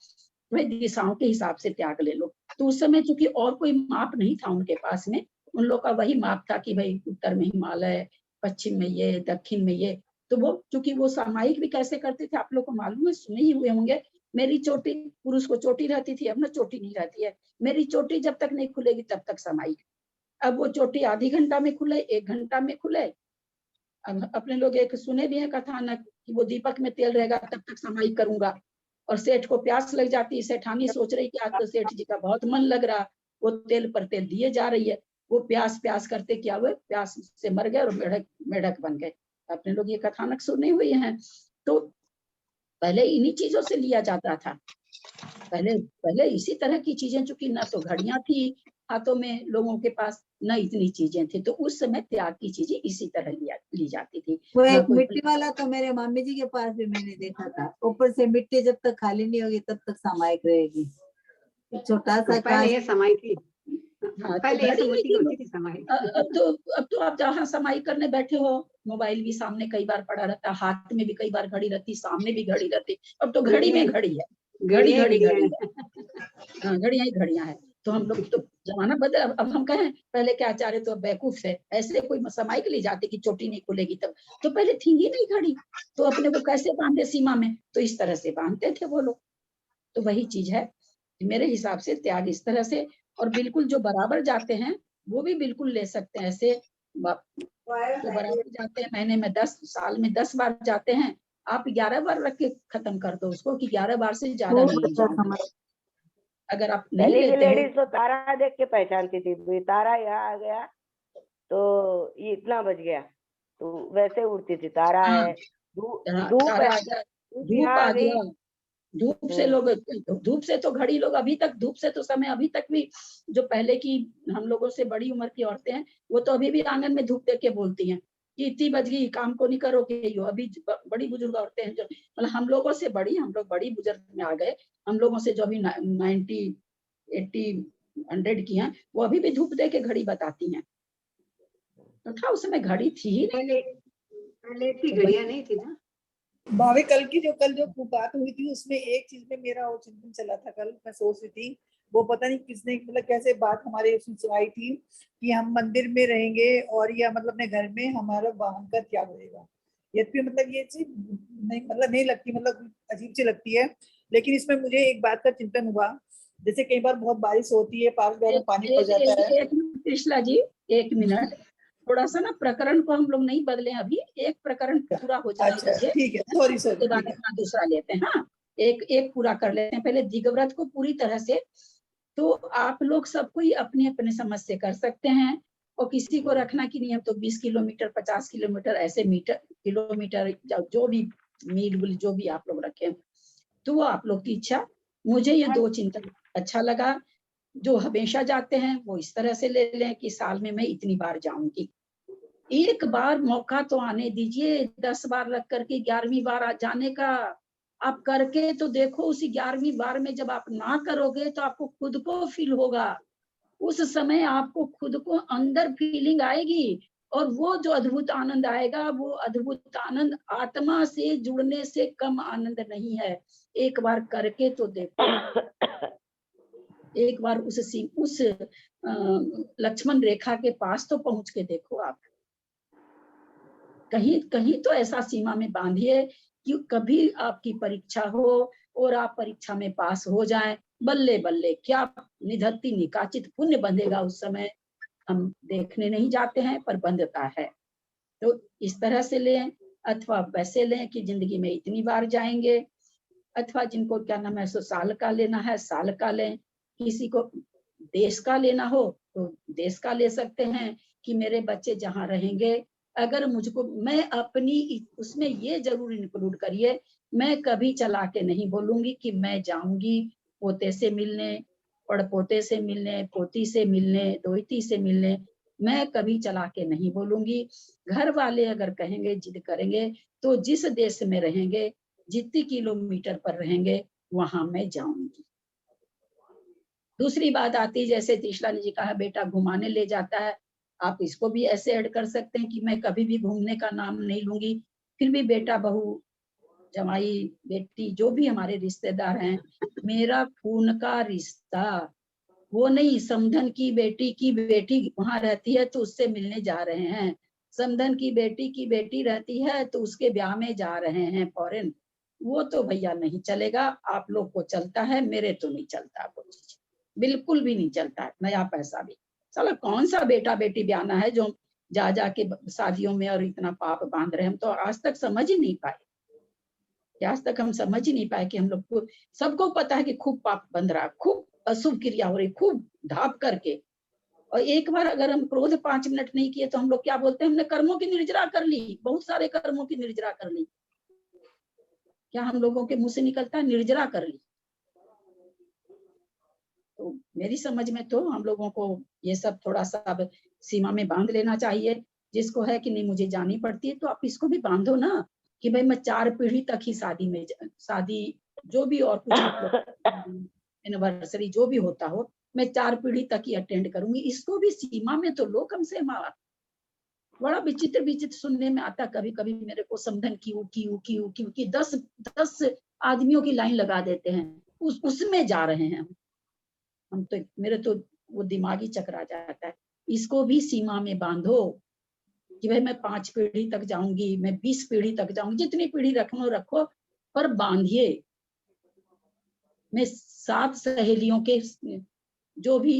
वह दिशाओं के हिसाब से त्याग ले लो। तो उस समय चूंकि और कोई माप नहीं था उनके पास में, उन लोग का वही माप था कि भाई उत्तर में हिमालय, पश्चिम में ये, दक्षिण में ये। तो वो चूंकि वो सामायिक भी कैसे करते थे आप लोग को मालूम है, सुने ही हुए होंगे। मेरी चोटी, पुरुष को चोटी रहती थी, अब ना चोटी नहीं रहती है। मेरी चोटी जब तक नहीं खुलेगी तब तक सामायिक। अब वो चोटी आधी घंटा में खुले, 1 घंटा में खुले। अब अपने लोग एक सुने भी है कथानक कि वो दीपक में तेल रहेगा तब तक सामायिक करूंगा। और सेठ को प्यास लग जाती है, सेठानी सोच रही कि आज तो सेठ जी का बहुत मन लग रहा, वो तेल पर तेल दिए जा रही है। वो प्यास प्यास करते क्या हुए, प्यास से मर गए और मेढक मेढक बन गए। अपने लोग ये कथानक सुने हुए हैं। तो पहले इन्हीं चीजों से लिया जाता था। पहले पहले इसी तरह की चीजें, चूंकि ना तो घड़ियां थी हाथों में लोगों के पास, न इतनी चीजें थी, तो उस समय त्याग की चीजें इसी तरह ली जाती थी। वो ना एक कोई मिट्टी वाला तो मेरे मामी जी के पास भी मैंने देखा था, ऊपर से मिट्टी जब तक खाली नहीं होगी तब तक सामायिक रहेगी। एक छोटा सा पहले कांच, ये समय की, हाँ, तो पहले ये घड़ी समझ में की होती थी समय। अब तो आप जहाँ समाई करने बैठे हो, मोबाइल भी सामने कई बार पड़ा रहता, हाथ में भी कई बार घड़ी रहती, सामने भी घड़ी रहती। अब तो घड़ी में घड़ी है, घड़ी घड़ी घड़ी है। हाँ, घड़ियां ही घड़ियां है। तो हम लोग तो जमाना बदल, अब हम कहें पहले क्या चाह रहे तो बेवकूफ है, ऐसे कोई समाई के लिए जाते कि चोटी नहीं खुलेगी तब, तो पहले थी ही नहीं घड़ी, तो अपने को कैसे बांधे सीमा में, तो इस तरह से बांधते थे वो लोग। तो वही चीज है मेरे हिसाब से, त्याग इस तरह से। और बिल्कुल जो बराबर जाते हैं वो भी बिल्कुल ले सकते हैं ऐसे। जो बराबर जाते हैं महीने में 10, साल में 10 बार जाते हैं, आप 11 बार रख के खत्म कर दो उसको कि 11 बार से ज्यादा खूब नहीं अच्छा जाऊंगी। समझ। अगर आप नहीं पहले की लेते हो, लेडीज तो तारा देख के पहचानती थी, भाई तारा यहाँ आ गया तो ये इतना बज गया, तो वैसे उड़ती थी, तारा हाँ, है, धूप तारा है, आ गया, धूप धूप यहाँ आ आ गई। गया, धूप से लोग, धूप से तो घड़ी लोग अभी तक, धूप से तो समय अभी तक भी, जो पहले की हम लोगों से बड़ी उम्र की औरतें हैं वो तो अभी भी आंगन में धूप देख के बोलती हैं कि इतनी बज गई, काम को नहीं करोगे यो। अभी बड़ी बुजुर्ग औरतें हैं जो मतलब हम लोगों से बड़ी, हम लोग बड़ी बुजुर्ग में आ गए, हम लोगों से जो अभी 90, 80, 100 की हैं, वो अभी भी धूप दे के घड़ी बताती हैं। तो था उस समय घड़ी थी ही नहीं। पहले इतनी घड़ियां नहीं थी ना। भावे कल जो बात हुई थी उसमें एक चीज में मेरा और चिंतन चला था। कल मैं सोच रही थी, वो पता नहीं किसने मतलब कैसे बात हमारे उसमें सुनाई थी कि हम मंदिर में रहेंगे और या मतलब अपने घर में हमारा वाहन का त्याग होगा। यद्यपि मतलब ये चीज नहीं मतलब नहीं लगती, मतलब अजीब सी लगती है। लेकिन इसमें मुझे एक बात का चिंतन हुआ, जैसे कई बार बहुत बारिश होती है, पास में पानी पड़ जाता है। एक मिनट कृष्णा जी, 1 मिनट, थोड़ा सा ना प्रकरण को हम लोग नहीं बदले अभी, एक प्रकरण पूरा हो जाने अच्छा दीजिए, ठीक है, सॉरी उसके बाद ठीक है। अपना दूसरा लेते हैं। हाँ, एक पूरा कर लेते हैं पहले दिगव्रत को पूरी तरह से। तो आप लोग सब कोई अपने अपने समझ से कर सकते हैं, और किसी को रखना कि नहीं हम तो 20 किलोमीटर 50 किलोमीटर ऐसे मीटर किलोमीटर जो भी मील जो भी आप लोग रखें, तो वो आप लोग की इच्छा। मुझे ये 2 चिंतन अच्छा लगा। जो हमेशा जाते हैं वो इस तरह से ले लें कि साल में मैं इतनी बार जाऊंगी। एक बार मौका तो आने दीजिए, 10 बार रख करके 11वीं बार जाने का। आप करके तो देखो, उसी 11वीं बार में जब आप ना करोगे तो आपको खुद को फील होगा, उस समय आपको खुद को अंदर फीलिंग आएगी, और वो जो अद्भुत आनंद आएगा, वो अद्भुत आनंद आत्मा से जुड़ने से कम आनंद नहीं है। एक बार करके तो देखो, एक बार उस लक्ष्मण रेखा के पास तो पहुंच के देखो आप। कहीं कहीं तो ऐसा सीमा में बांधिए कि कभी आपकी परीक्षा हो और आप परीक्षा में पास हो जाएं, बल्ले बल्ले क्या निधत्ती निकाचित पुण्य बंधेगा उस समय। हम देखने नहीं जाते हैं पर बंधता है। तो इस तरह से लें, अथवा वैसे लें कि जिंदगी में इतनी बार जाएंगे, अथवा जिनको क्या नाम है सो साल का लेना है साल का लें। किसी को देश का लेना हो तो देश का ले सकते हैं कि मेरे बच्चे जहाँ रहेंगे, अगर मुझको, मैं अपनी उसमें ये जरूर इंक्लूड करिए, मैं कभी चला के नहीं बोलूंगी कि मैं जाऊंगी पोते से मिलने, पड़पोते से मिलने, पोती से मिलने, दोहिती से मिलने, मैं कभी चला के नहीं बोलूंगी। घर वाले अगर कहेंगे, जिद करेंगे, तो जिस देश में रहेंगे, जितनी किलोमीटर पर रहेंगे, वहां मैं जाऊंगी। दूसरी बात आती, जैसे तीसरा ने जी कहा बेटा घुमाने ले जाता है, आप इसको भी ऐसे ऐड कर सकते हैं कि मैं कभी भी घूमने का नाम नहीं लूंगी, फिर भी बेटा बहू जमाई बेटी जो भी हमारे रिश्तेदार हैं, मेरा खून का रिश्ता वो नहीं, समधन की बेटी वहां रहती है तो उससे मिलने जा रहे हैं, समधन की बेटी रहती है तो उसके ब्याह में जा रहे हैं फॉरेन, वो तो भैया नहीं चलेगा। आप लोग को चलता है, मेरे तो नहीं चलता, वो चीज बिल्कुल भी नहीं चलता है, नया पैसा भी। साला कौन सा बेटा बेटी ब्याना है जो जा जाके शादियों में और इतना पाप बांध रहे हैं। हम तो आज तक समझ ही नहीं पाए, आज तक हम समझ ही नहीं पाए कि हम लोग को, सबको पता है कि खूब पाप बंध रहा है, खूब अशुभ क्रिया हो रही, खूब ढाप करके, और एक बार अगर हम क्रोध 5 मिनट नहीं किए तो हम लोग क्या बोलते हैं, हमने कर्मों की निर्जरा कर ली, बहुत सारे कर्मों की निर्जरा कर ली। क्या हम लोगों के मुंह से निकलता है, निर्जरा कर ली। तो मेरी समझ में तो हम लोगों को ये सब थोड़ा सा अब सीमा में बांध लेना चाहिए। जिसको है कि नहीं मुझे जानी पड़ती है, तो आप इसको भी बांधो ना कि भाई मैं 4 पीढ़ी तक ही शादी जो भी और कुछ मतलब एनिवर्सरी जो भी होता हो, मैं 4 पीढ़ी तक ही अटेंड करूंगी। इसको भी सीमा में तो लो कम से कम। बड़ा विचित्र विचित्र सुनने में आता कभी कभी मेरे को, समधन की 10 आदमियों की लाइन लगा देते हैं, उसमें जा रहे हैं हम तो, मेरे तो वो दिमागी चकरा जाता है। इसको भी सीमा में बांधो कि भाई मैं 5 पीढ़ी तक जाऊंगी, मैं 20 पीढ़ी तक जाऊंगी, जितनी पीढ़ी रखना रखो, पर बांधिए। मैं 7 सहेलियों के जो भी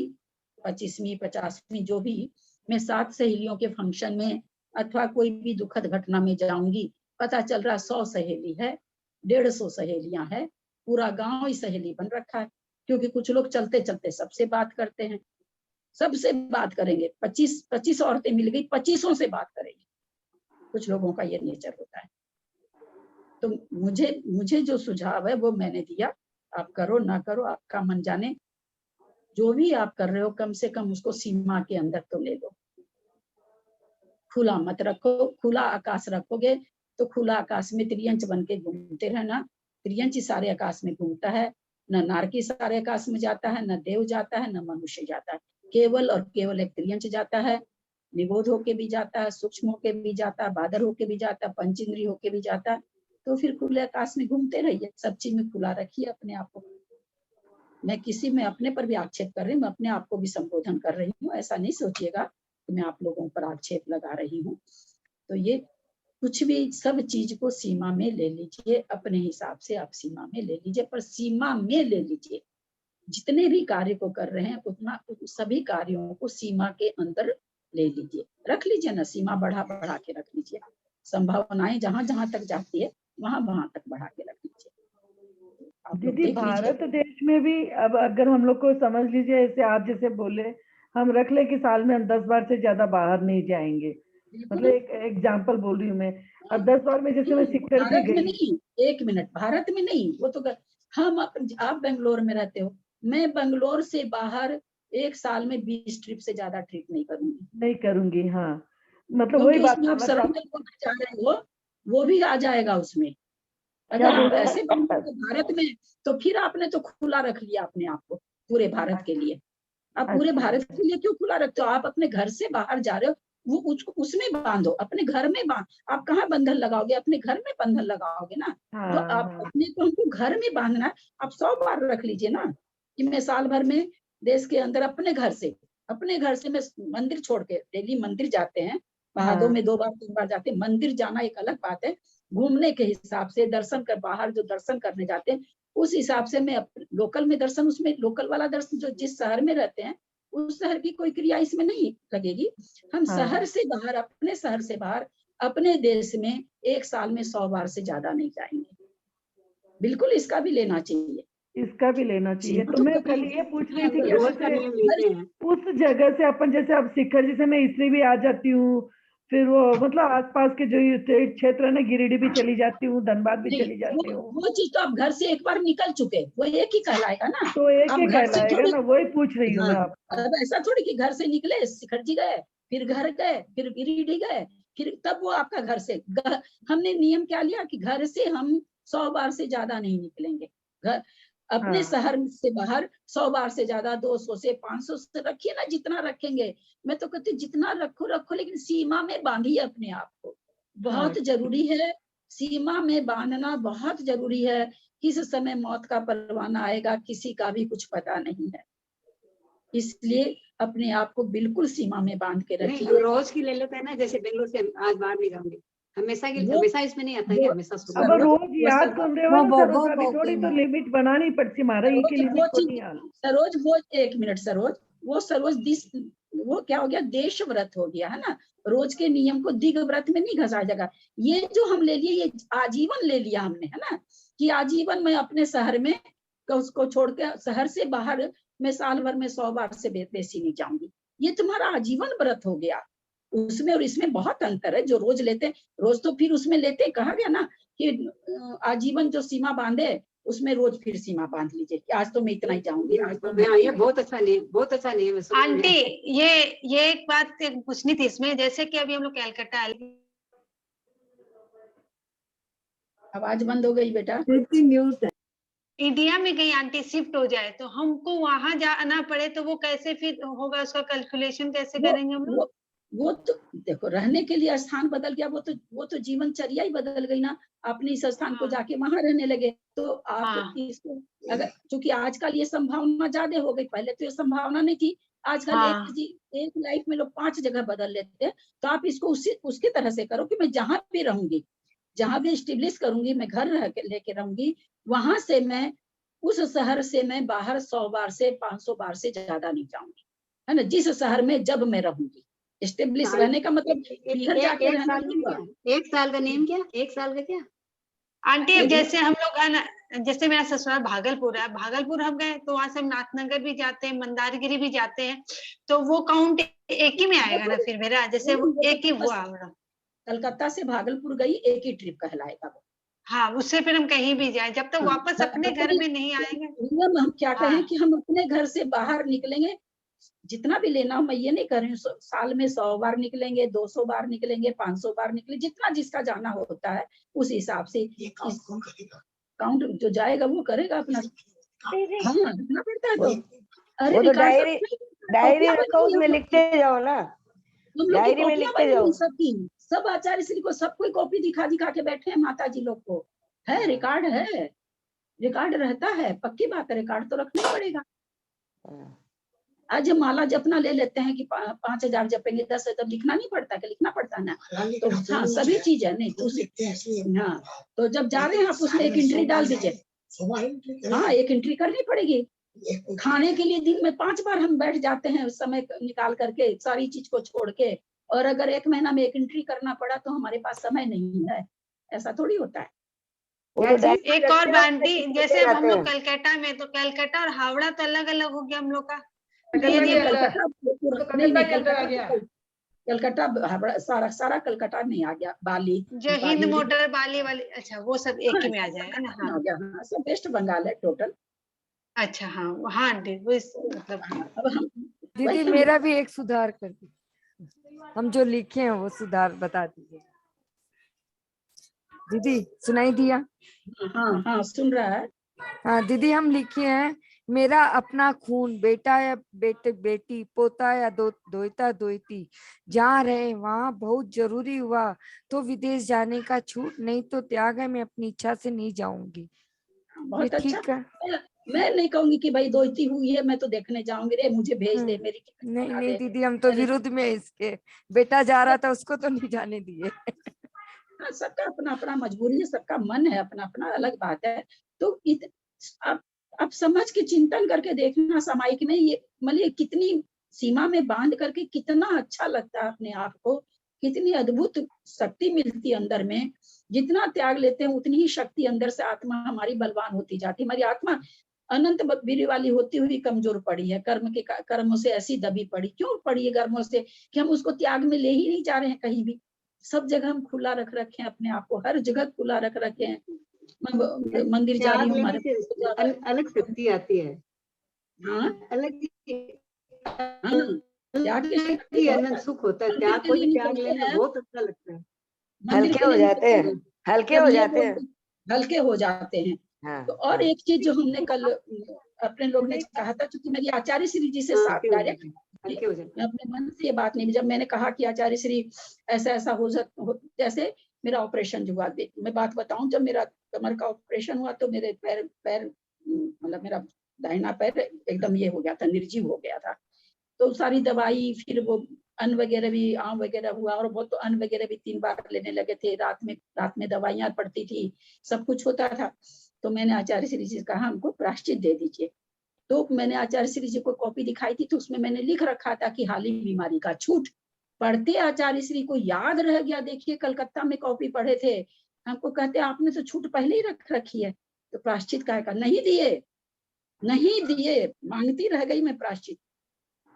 25वीं 50वीं जो भी, मैं 7 सहेलियों के फंक्शन में अथवा कोई भी दुखद घटना में जाऊंगी, पता चल रहा 100 सहेली है, 150 सहेलियां है, पूरा गांव ही सहेली बन रखा है। क्योंकि कुछ लोग चलते चलते सबसे बात करते हैं, सबसे बात करेंगे। 25 औरतें मिल गई, 25 से बात करेंगे। कुछ लोगों का ये नेचर होता है। तो मुझे जो सुझाव है वो मैंने दिया, आप करो ना करो आपका मन जाने। जो भी आप कर रहे हो कम से कम उसको सीमा के अंदर तो ले लो। खुला मत रखो। खुला आकाश रखोगे तो खुला आकाश में त्रियंच बन के घूमते रहना। त्रियंच सारे आकाश में घूमता है, न नारकी सारे आकाश में जाता है, न देव जाता है, न मनुष्य जाता है। केवल और केवल एक त्रियंच जाता है। निबोध होके भी जाता है, सूक्ष्म होके भी जाता है, बादर होके भी जाता है, पंचेंद्रिय होके भी जाता है। तो फिर खुले आकाश में घूमते रहिए, सब चीज में खुला रखिए अपने आप को। मैं किसी में अपने पर भी आक्षेप कर रही हूँ, मैं अपने आप को भी संबोधन कर रही हूँ। ऐसा नहीं सोचिएगा कि मैं आप लोगों पर आक्षेप लगा रही हूँ। तो ये कुछ भी सब चीज को सीमा में ले लीजिए, अपने हिसाब से आप सीमा में ले लीजिए, पर सीमा में ले लीजिए। जितने भी कार्य को कर रहे हैं उतना सभी कार्यों को सीमा के अंदर ले लीजिए, रख लीजिए ना, सीमा बढ़ा बढ़ा के रख लीजिए। संभावनाएं जहां जहां तक जाती है वहां वहां तक बढ़ा के रख लीजिए। आप लोग दीदी देख लीजिए। भारत देश में भी अब अगर हम लोग को समझ लीजिए, ऐसे आप जैसे बोले, हम रख ले कि साल में हम 10 बार से ज्यादा बाहर नहीं जाएंगे, मतलब एक एग्जाम्पल बोल रही हूँ मैं। अब 10 बार में जैसे मैं सिक्कर भी भारत में गई, नहीं, एक मिनट, भारत में नहीं, वो तो आप बेंगलोर में रहते हो, मैं बेंगलोर से बाहर एक साल में 20 ट्रिप से ज्यादा ट्रिप नहीं करूंगी। नहीं करूंगी, हाँ, मतलब वही क्योंकि बात उसमें आप मतलब सरेंडर होना चाह रहे हो, वो भी आ जाएगा उसमें। क्या अगर बोल आप रहे ऐसे हैं? बनोगे भारत में तो फिर आपने तो खुला रख लिया अपने आप को पूरे भारत के लिए। आप पूरे अच्छा, भारत के लिए क्यों खुला रखते हो? आप अपने घर से बाहर जा रहे हो, वो उसको उसमें बांधो, अपने घर में बांध। आप कहाँ बंधन लगाओगे? अपने घर में बंधन लगाओगे ना। तो हाँ आप हाँ, अपने को हमको घर में बांधना है। आप 100 बार रख लीजिए ना कि मैं साल भर में देश के अंदर अपने घर से मैं मंदिर छोड़ के, डेली मंदिर जाते हैं, भादों हाँ में 2 बार 3 बार जाते हैं। मंदिर जाना एक अलग बात है, घूमने के हिसाब से दर्शन कर, बाहर जो दर्शन करने जाते हैं उस हिसाब से मैं लोकल में दर्शन, उसमें लोकल वाला दर्शन जो जिस शहर में रहते हैं उस शहर की कोई क्रिया इसमें नहीं लगेगी। हम हाँ, शहर से बाहर, अपने शहर से बाहर, अपने देश में एक साल में 100 बार से ज्यादा नहीं जाएंगे। बिल्कुल इसका भी लेना चाहिए। इसका भी लेना चाहिए। तो मैं कल ये पूछ रही थी कि रोज का जैसे नियम लेते हैं। उस जगह से अपन, जैसे अब शिखर, जैसे मैं इसलिए भी आ जाती हूँ, फिर वो मतलब आसपास के जो ये क्षेत्र है ना, गिरिडीह भी चली जाती हूँ, धनबाद भी नहीं, चली जाती हूँ, वो चीज तो आप घर से एक बार निकल चुके, वो एक ही कहलाएगा ना। तो एक आप ही घर से कहलाएगा थोड़ी, ना, वही पूछ रही हूँ हाँ, मैं आपको। अब ऐसा थोड़ी कि घर से निकले, शिखर जी गए, फिर घर गए, फिर गिरिडीह गए, फिर तब वो आपका घर से हमने नियम क्या लिया कि घर से हम 100 बार से ज्यादा नहीं निकलेंगे। घर अपने हाँ, शहर से बाहर 100 बार से ज्यादा, 200 से 500 से रखिए ना, जितना रखेंगे। मैं तो कहती जितना रखो रखो, लेकिन सीमा में बांधिए अपने आप को। हाँ, बहुत जरूरी है, सीमा में बांधना बहुत जरूरी है। किस समय मौत का परवाना आएगा किसी का भी कुछ पता नहीं है, इसलिए अपने आप को बिल्कुल सीमा में बांध के नहीं, हम रखिए। रोज की ले लेते हैं ना, जैसे बेंगलोर से आज बाहर नहीं जाऊंगे, वो हमेशा इसमें नहीं आता है कि वो हमेशा सुबह। अब सरोज रोज वो याद सर सुन रहे हो ना वो सरोज, अभी थोड़ी तो लिमिट बनानी पड़ती हमारा, ये की सरोज वो लिमिट को चीज, नहीं आना। सरोज वो एक मिनट सरोज, वो सरोज वो क्या हो गया, देश व्रत हो गया है ना। रोज के नियम को दिग व्रत में नहीं घसाया जाएगा। ये जो हम ले लिए, ये आजीवन ले लिया हमने, है ना, कि आजीवन मैं अपने शहर में उसको छोड़ के शहर से बाहर मैं साल भर में 100 बार से बेसी नहीं जाऊंगी। ये तुम्हारा आजीवन व्रत हो गया। उसमें और इसमें बहुत अंतर है। जो रोज लेते हैं, रोज तो फिर उसमें लेते, कहा गया ना कि आजीवन जो सीमा बांधे उसमें रोज फिर सीमा बांध लीजिए कि आज तो मैं इतना ही जाऊंगी, आज तो मैं। ये बहुत अच्छा नियम, बहुत अच्छा नियम है। आंटी ये एक बात पूछनी थी इसमें, जैसे कि अभी हम लोग कलकत्ता आवाज बंद हो गई बेटा। म्यूट है। इंडिया में कहीं आंटी शिफ्ट हो जाए तो हमको वहां जाना पड़े तो वो कैसे फिर होगा, उसका कैलकुलेशन कैसे करेंगे हम लोग? वो तो देखो, रहने के लिए स्थान बदल गया, वो तो जीवनचर्या ही बदल गई ना। आपने इस स्थान को जाके वहां रहने लगे तो आप इसको, अगर चूंकि आजकल ये संभावना ज्यादा हो गई, पहले तो ये संभावना नहीं थी। आजकल एक लाइफ में लोग 5 जगह बदल लेते हैं। तो आप इसको उसके तरह से करो कि मैं जहां भी रहूंगी, जहां भी स्टेब्लिश करूंगी, मैं घर रह के लेके रहूंगी, वहां से मैं उस शहर से मैं बाहर 100 बार से 500 बार से ज्यादा नहीं जाऊंगी, है ना। जिस शहर में जब मैं रहूंगी, स्टेब्लिश रहने का मतलब इधर जाके रहना नहीं हुआ। 1 साल का नियम क्या? 1 साल का क्या आंटी? अब जैसे हम लोग है ना, जैसे मेरा ससुराल भागलपुर है, भागलपुर हम गए तो वहां से हम नाथनगर भी जाते हैं, मंदारगिरी भी जाते हैं, तो वो काउंट एक ही में आएगा ना फिर मेरा? जैसे वो एक ही हुआ मेरा। कलकत्ता से भागलपुर गई, एक ही ट्रिप कहलाएगा वो। हाँ, उससे फिर हम कहीं भी जाए, जब तक वापस अपने घर में नहीं आएंगे। हम क्या कहें कि हम अपने घर से बाहर निकलेंगे, जितना भी लेना हो, मैं ये नहीं कर रही हूँ साल में 100 बार निकलेंगे, 200 बार निकलेंगे, 500 बार निकले, जितना जिसका जाना होता है उस हिसाब से काउंट जो जाएगा वो करेगा अपना। हाँ, रखना पड़ता है। तो अरे वो तो डायरी रखो, उसमें लिखते जाओ ना, डायरी में लिखते जाओ। सब आचार्य श्री को सब कोई कॉपी दिखा के बैठे हैं, माता जी लोग को है, रिकॉर्ड है, रिकॉर्ड रहता है, पक्की बात है, रिकॉर्ड तो रखना ही पड़ेगा। आज माला जपना ले लेते हैं कि 5000 जपेंगे, 10 है, तब लिखना नहीं पड़ता, कि लिखना पड़ता ना। तो हाँ, सभी चीज है नहीं तो हाँ, तो जब जा रहे हैं आप उसमें एक एंट्री डाल दीजिए। हाँ, एक एंट्री करनी पड़ेगी। खाने के लिए दिन में 5 बार हम बैठ जाते हैं, उस समय निकाल करके सारी चीज को छोड़ के, और अगर 1 महीना में एक एंट्री करना पड़ा तो हमारे पास समय नहीं है, ऐसा थोड़ी होता है। एक और बांटी, जैसे हम लोग कलकत्ता में, तो कलकत्ता और हावड़ा तो अलग अलग हो गया हम लोग का। कलकत्ता हावड़ा सारा कलकत्ता नहीं आ गया, बाली जो हिंद मोटर बाली वाली, अच्छा वो सब एक ही में आ जाएगा ना? हाँ, सब वेस्ट बंगाल है टोटल। अच्छा हाँ हाँ मतलब दीदी मेरा भी एक सुधार कर दीजिए, हम जो लिखे हैं वो सुधार बता दीजिए। दीदी सुनाई दिया? हाँ हाँ, सुन रहा है। हाँ दीदी, हम लिखे हैं, मेरा अपना खून, बेटा या बेटी, पोता या दोता दोती जहाँ रहे वहाँ बहुत जरूरी हुआ तो विदेश जाने का छूट, नहीं तो त्याग है, मैं अपनी इच्छा से नहीं जाऊंगी। बहुत ठीक अच्छा है। मैं नहीं कहूंगी कि भाई दोती हुई है मैं तो देखने जाऊंगी, रे मुझे भेज दे, मेरी नहीं दीदी, हम तो विरुद्ध में इसके, बेटा जा रहा था उसको तो नहीं जाने दिए। सबका अपना अपना मजबूरी है, सबका मन है, अपना अपना अलग बात है। तो आप समझ के चिंतन करके देखना, सामायिक में ये मतलब कितनी सीमा में बांध करके कितना अच्छा लगता है अपने आप को, कितनी अद्भुत शक्ति मिलती है अंदर में। जितना त्याग लेते हैं उतनी ही शक्ति अंदर से आत्मा हमारी बलवान होती जाती है। हमारी आत्मा अनंत वीर वाली होती हुई कमजोर पड़ी है, कर्मों से ऐसी दबी पड़ी। क्यों पड़ी है कर्मों से? कि हम उसको त्याग में ले ही नहीं जा रहे हैं कहीं भी। सब जगह हम खुला रख रखे हैं अपने आप को, हर जगह खुला रख रखे हैं। मंदिर जा रही हूँ, हमारे अलग शक्ति आती है। हाँ, अलग त्याग सुख होता है। त्याग को त्याग लेना बहुत अच्छा लगता है। हल्के हो जाते हैं, हल्के हो जाते हैं, हल्के हो जाते हैं। हाँ, तो और एक चीज जो हमने कल अपने लोग ने कहा था, क्योंकि मेरी आचार्य श्री जी से साथ डायरेक्ट मैं अपने मन से ये बात नहीं, जब मैंने कहा कि आचार्य श्री ऐसा हो जैसे मेरा ऑपरेशन हुआ, मैं बात बताऊं, जब मेरा कमर का ऑपरेशन हुआ तो मेरे पैर मतलब मेरा दाहिना पैर एकदम ये हो गया था, निर्जीव हो गया था। तो सारी दवाई, फिर वो अन्न वगैरह भी, आम वगैरह हुआ, और बहुत तो अन्न वगैरह भी 3 बार लेने लगे थे, रात में दवाइयां पड़ती थी, सब कुछ होता था। तो मैंने आचार्य श्री जी से कहा हमको प्रायश्चित दे दीजिए। तो मैंने आचार्य श्री जी को कॉपी दिखाई थी, तो उसमें मैंने लिख रखा था कि हाली बीमारी का छूट। पढ़ते आचार्य श्री को याद रह गया। देखिए कलकत्ता में कॉपी पढ़े थे, हमको कहते आपने तो छूट पहले ही रख रखी है, तो प्रायश्चित का नहीं दिए, मांगती रह गई मैं प्रायश्चित।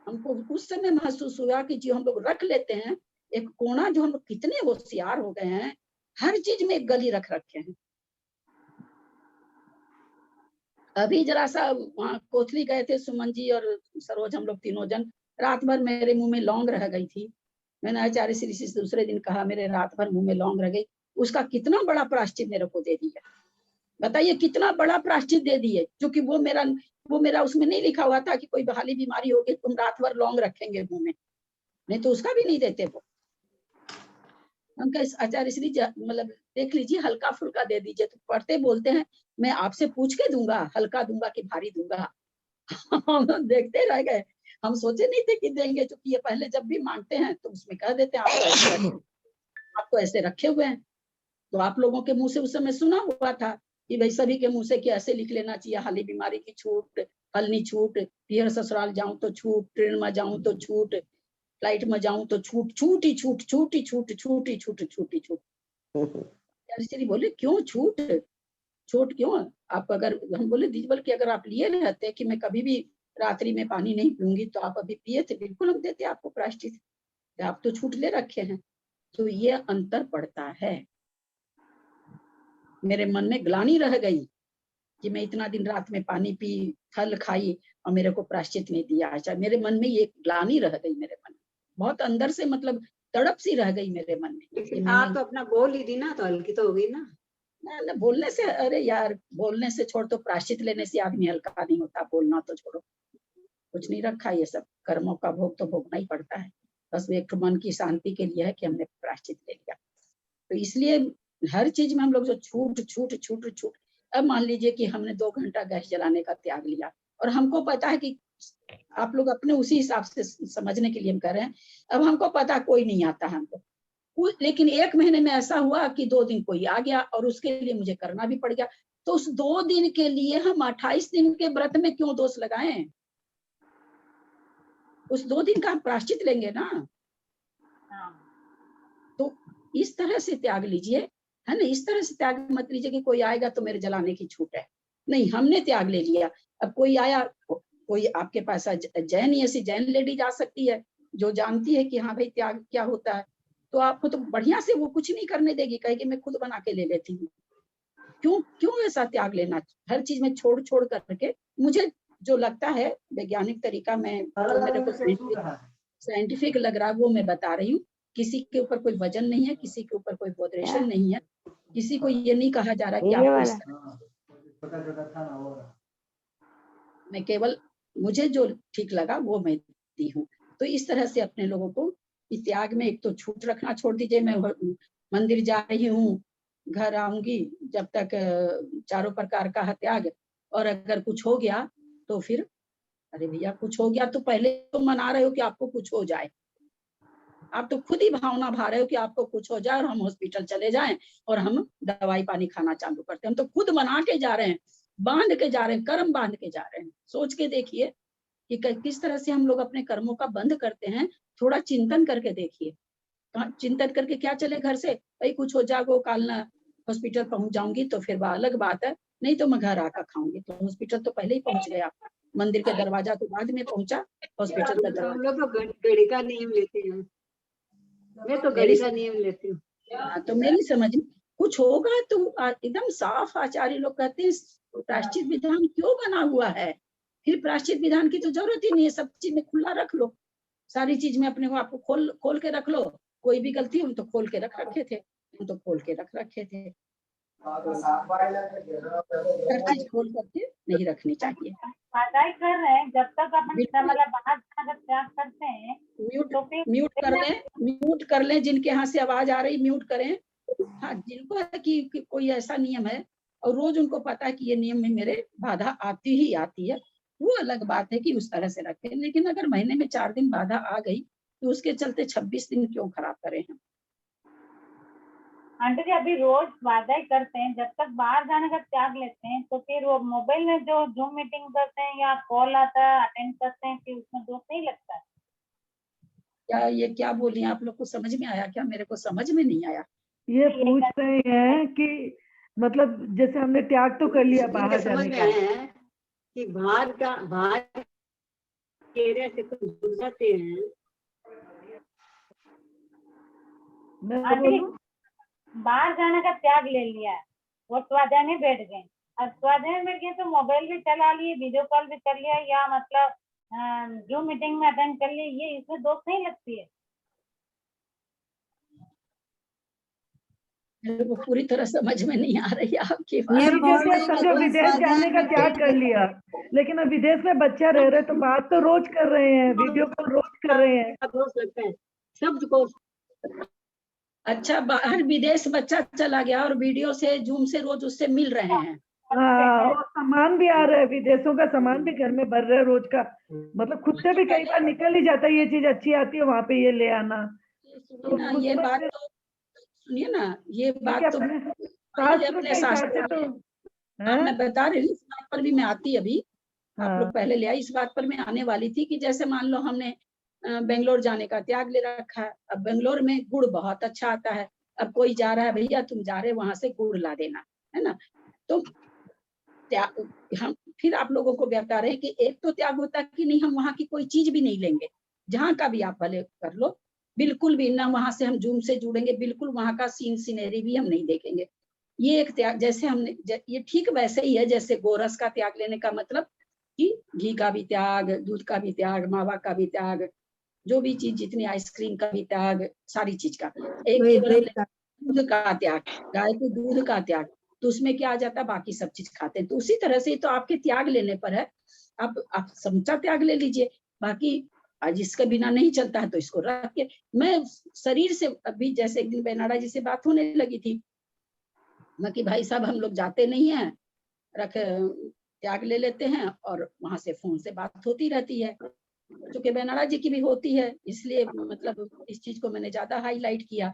हमको उस समय महसूस हुआ कि जो हम लोग रख लेते हैं एक कोना, जो हम लोग कितने होशियार हो गए हैं, हर चीज में एक गली रख रखे हैं। अभी जरा सा वहाँ कोथली गए थे सुमन जी और सरोज, हम लोग तीनों जन, रात भर मेरे मुंह में लौंग रह गई थी। मैंने आचार्य श्री से दूसरे दिन कहा मेरे रात भर मुंह में लौंग रह गई, उसका कितना बड़ा प्रायश्चित मेरे को दे दिया। बताइए कितना बड़ा प्रायश्चित दे दिए, क्योंकि वो मेरा उसमें नहीं लिखा हुआ था कि कोई बहाली बीमारी होगी तुम रात भर लौंग रखेंगे मुंह में, नहीं तो उसका भी नहीं देते वो। उनका आचार्य श्री मतलब देख लीजिए, हल्का फुल्का दे दीजिए। तो पढ़ते बोलते हैं मैं आपसे पूछ के दूंगा, हल्का दूंगा कि भारी दूंगा। हम देखते रह गए, हम सोचे नहीं थे कि देंगे, क्योंकि ये पहले जब भी मांगते हैं तो उसमें कह देते हैं आप तो ऐसे रखे हुए हैं। तो आप लोगों के मुंह से उस समय सुना हुआ था कि भाई सभी के मुंह से कि ऐसे लिख लेना चाहिए, हाली बीमारी की छूट, हलनी छूट, पियर ससुराल जाऊं तो छूट, ट्रेन में जाऊं तो छूट, फ्लाइट में जाऊं तो छूट, छूट ही छूट, छूट ही छूट, छूट ही छूट, छूट ही छूट। बोले क्यों छूट, छूट क्यों? आप अगर, हम बोले दीजबल कि अगर आप लिए रहते कि मैं कभी भी रात्रि में पानी नहीं पीऊंगी तो आप अभी पिए थे, बिल्कुल हम देते आपको प्रायश्चित, आप तो छूट ले रखे हैं। तो ये अंतर पड़ता है। मेरे मन में ग्लानि रह गई कि मैं इतना दिन रात में पानी पी, फल खाई और मेरे को प्रायश्चित नहीं दिया। अच्छा, मेरे मन में ये ग्लानि रह गई, मेरे मन में बहुत अंदर से मतलब तड़प सी रह गई मेरे मन में। लेकिन आप तो अपना बोल ही दी ना, तो हल्की तो हो गई ना। ना बोलने से, अरे यार बोलने से छोड़, तो प्रायश्चित लेने से आदमी हल्का नहीं होता, बोलना तो छोड़ो, कुछ नहीं रखा, ये सब कर्मों का भोग तो भोगना ही पड़ता है। बस एक मन की शांति के लिए है कि हमने प्रायश्चित ले लिया। तो इसलिए हर चीज में हम लोग जो छूट छूट छूट छूट, अब मान लीजिए कि हमने 2 घंटा गैस जलाने का त्याग लिया, और हमको पता है कि आप लोग अपने उसी हिसाब से समझने के लिए हम कह रहे हैं, अब हमको पता कोई नहीं आता हमको, लेकिन 1 महीने में ऐसा हुआ कि 2 दिन कोई आ गया और उसके लिए मुझे करना भी पड़ गया। तो उस 2 दिन के लिए हम 28 दिन के व्रत में क्यों दोष लगाएं? उस 2 दिन का हम प्रायश्चित लेंगे ना। तो इस तरह से त्याग लीजिए, है ना, इस तरह से त्याग मत लीजिए कि कोई आएगा तो मेरे जलाने की छूट है। नहीं, हमने त्याग ले लिया। अब कोई आया, कोई आपके पास जैन, ऐसी जैन लेडी जा सकती है जो जानती है कि हाँ भाई त्याग क्या होता है, तो आपको तो बढ़िया से वो कुछ नहीं करने देगी, कहेगी मैं खुद बना के ले लेती हूँ। क्यों ऐसा त्याग लेना? हर चीज में छोड़ छोड़ करके, मुझे जो लगता है वैज्ञानिक तरीका में, मेरे को साइंटिफिक लग रहा है वो मैं बता रही हूँ। किसी के ऊपर कोई वजन नहीं है, किसी के ऊपर कोई बोधरेशन नहीं है, किसी को ये नहीं कहा जा रहा कि आपको, मैं केवल मुझे जो ठीक लगा वो मैं दी हूँ। तो इस तरह से अपने लोगों को इस त्याग में एक तो छूट रखना छोड़ दीजिए। मैं मंदिर जा रही हूँ, घर आऊंगी, जब तक चारों प्रकार का त्याग, और अगर कुछ हो गया तो फिर, अरे भैया कुछ हो गया तो पहले तो मना रहे हो कि आपको कुछ हो जाए, आप तो खुद ही भावना भा रहे हो कि आपको कुछ हो जाए और हम हॉस्पिटल चले जाएं और हम दवाई पानी खाना चालू करते हैं। हम तो खुद बना के जा रहे हैं, बांध के जा रहे हैं, कर्म बांध के जा रहे हैं। सोच के देखिए कि किस तरह से हम लोग अपने कर्मों का बंध करते हैं। थोड़ा चिंतन करके देखिए, चिंतन करके क्या चले घर से, भाई कुछ हो जाएगा काल ना हॉस्पिटल पहुंच जाऊंगी तो फिर अलग बात है, नहीं तो मैं घर आकर खाऊंगी। तो हॉस्पिटल तो पहले ही पहुंच गया, मंदिर के दरवाजा तो बाद में पहुंचा, हॉस्पिटल का दरवाजा। हम लोग तो घड़ी का नियम लेते हैं, मैं तो घड़ी का नियम लेती हूँ। तो मेरी समझ में कुछ होगा तो एकदम साफ आचार्य लोग कहते हैं प्रायश्चित विधान क्यों बना हुआ है, फिर प्रायश्चित विधान की तो जरूरत ही नहीं है। सब चीज में खुला रख लो, सारी चीज में अपने को आपको खोल के रख लो। कोई भी गलती हम तो खोल के रख रखे थे, हम तो खोल के रख रखे थे। हर चीज खोल करके नहीं रखनी चाहिए। कर रहे हैं जब तक अपन मतलब बाहर अगर त्याग करते हैं, म्यूट कर लें जिनके यहाँ से आवाज आ रही, म्यूट करें। हाँ, जिनको है कि कोई ऐसा नियम है और रोज उनको पता है कि ये नियम में मेरे बाधा आती ही आती है, वो अलग बात है कि उस तरह से रखें। लेकिन अगर महीने में 4 दिन बाधा आ गई तो उसके चलते 26 दिन क्यों खराब करें हम? आंटी जी अभी रोज वादा करते हैं, जब तक बाहर जाने का त्याग लेते हैं तो फिर वो मोबाइल में जो जूम मीटिंग करते हैं या कॉल आता है अटेंड करते हैं, फिर उसमें दोष नहीं लगता है क्या? ये क्या बोली आप लोग को समझ में आया क्या? मेरे को समझ में नहीं आया। ये पूछ रहे हैं कि मतलब जैसे हमने त्याग तो कर लिया बाहर जाने का, कि बाहर चेहरे से कुछ जुड़ जाते हैं। मैं अभी बोलूं? बाहर जाने का त्याग ले लिया है, वो स्वाध्याय में बैठ गए। अब स्वाध्याय में गए तो मोबाइल भी चला लिए, वीडियो कॉल भी कर लिया, या मतलब जूम मीटिंग में अटेंड कर लिए, ये इसमें दोष नहीं लगती है। मेरे को पूरी तरह समझ में नहीं आ रही है आपकी ये बात। अभी बोल जैसे रहे अब हैं कि समझो तुम विदेश स्वाध्याय जाने का में त्याग बैठ कर गए। लिया, लेकिन अब विदेश में बच्चा रह रहे तो बात तो रोज कर रहे हैं, वीडियो कॉल रोज कर रहे हैं। दोष लगता है शब्द को। अच्छा, बाहर विदेश बच्चा चला गया और वीडियो से जूम से रोज उससे मिल रहे हैं। हाँ, और सामान भी आ रहा है, विदेशों का सामान भी घर में भर रहा है रोज का। मतलब खुद से भी कई बार निकल ही जाता है, ये चीज अच्छी आती है वहां पे ये ले आना। सुनिए ना, ये बात तो सुनिए ना, ये बात तो अपने मुझे शास्त्र अपने के हिसाब से शास्त्र तो में, हाँ, मैं बता रही हूँ, इस बात पर भी मैं आती अभी। आप हाँ। लोग पहले ले आई, इस बात पर मैं आने वाली थी कि जैसे मान लो हमने बेंगलोर जाने का त्याग ले रखा है। अब बेंगलोर में गुड़ बहुत अच्छा आता है। अब कोई जा रहा है, भैया तुम जा रहे वहां से गुड़ ला देना, है ना। तो हम फिर आप लोगों को बता रहे हैं कि एक तो त्याग होता है कि नहीं, हम वहां की कोई चीज भी नहीं लेंगे, जहां का भी आप भले कर लो, बिल्कुल भी ना वहां से हम जूम से जुड़ेंगे, बिल्कुल वहां का सीन सीनरी भी हम नहीं देखेंगे। ये एक त्याग, जैसे हमने ये ठीक वैसे ही है जैसे गोरस का त्याग लेने का मतलब कि घी का भी त्याग, दूध का भी त्याग, मावा का भी त्याग, जो भी चीज जितनी, आइसक्रीम का भी त्याग, सारी चीज का। एक केवल हम दूध का त्याग, गाय के दूध का त्याग, तो उसमें क्या आ जाता है, बाकी सब चीज खाते हैं। तो उसी तरह से तो आपके त्याग लेने पर है, आप समझा त्याग ले लीजिए, बाकी आज इसके बिना नहीं चलता है तो इसको रख के। मैं शरीर से अभी जैसे एक दिन बेनाडा जी से बात होने लगी थी, मैं कि भाई साहब हम लोग जाते नहीं है, त्याग ले लेते हैं और वहां से फोन से बात होती रहती है, क्योंकि बेनाडा जी की भी होती है, इसलिए मतलब इस चीज को मैंने ज्यादा हाईलाइट किया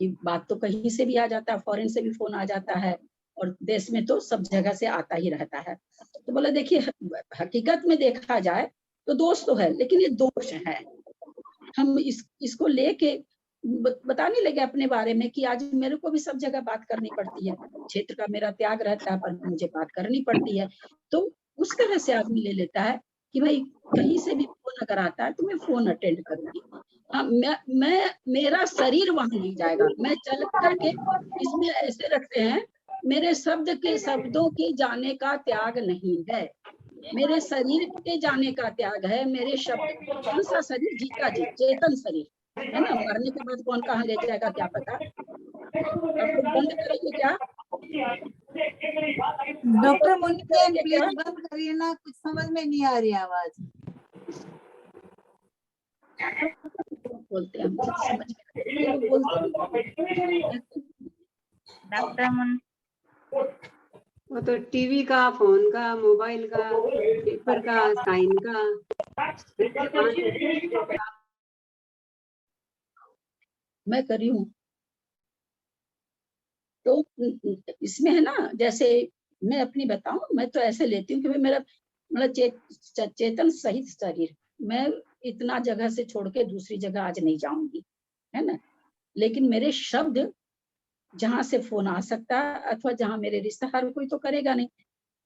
कि बात तो कहीं से भी आ जाता है, फॉरेन से भी फोन आ जाता है और देश में तो सब जगह से आता ही रहता है। तो बोला देखिए, हकीकत में देखा जाए तो दोष तो है, लेकिन ये दोष है। हम इसको लेके बताने लगे अपने बारे में कि आज मेरे को भी सब जगह बात करनी पड़ती है, क्षेत्र का मेरा त्याग रहता है पर मुझे बात करनी पड़ती है। तो उस तरह से आदमी ले लेता है कि भाई कहीं से भी फोन अगर आता है तो मैं फोन अटेंड करूंगी। हाँ, मैं मेरा शरीर वहां नहीं जाएगा, मैं चल करके इसमें ऐसे रखते हैं, मेरे शब्द के शब्दों के जाने का त्याग नहीं है, मेरे शरीर के जाने का त्याग है। मेरे शब्द, कौन सा शरीर, जीता जी, चेतन शरीर है ना, मरने के बाद कौन कहाँ ले जाएगा क्या पता। आप लोग बंद करेंगे क्या? डॉक्टर मुन्नी प्लीज बंद करिए ना, कुछ समझ में नहीं आ रही आवाज। बोलते हैं हम समझ में बोलते। डॉक्टर मुन्नी वो तो टीवी का, फोन का, मोबाइल का, पेपर का, साइन का, मैं करी हूँ। तो इसमें है ना, जैसे मैं अपनी बताऊं, मैं तो ऐसे लेती हूँ कि मेरा मतलब चेतन सहित शरीर, मैं इतना जगह से छोड़ के दूसरी जगह आज नहीं जाऊंगी, है ना। लेकिन मेरे शब्द जहां से फोन आ सकता है अथवा जहां मेरे रिश्ता, हर कोई तो करेगा नहीं,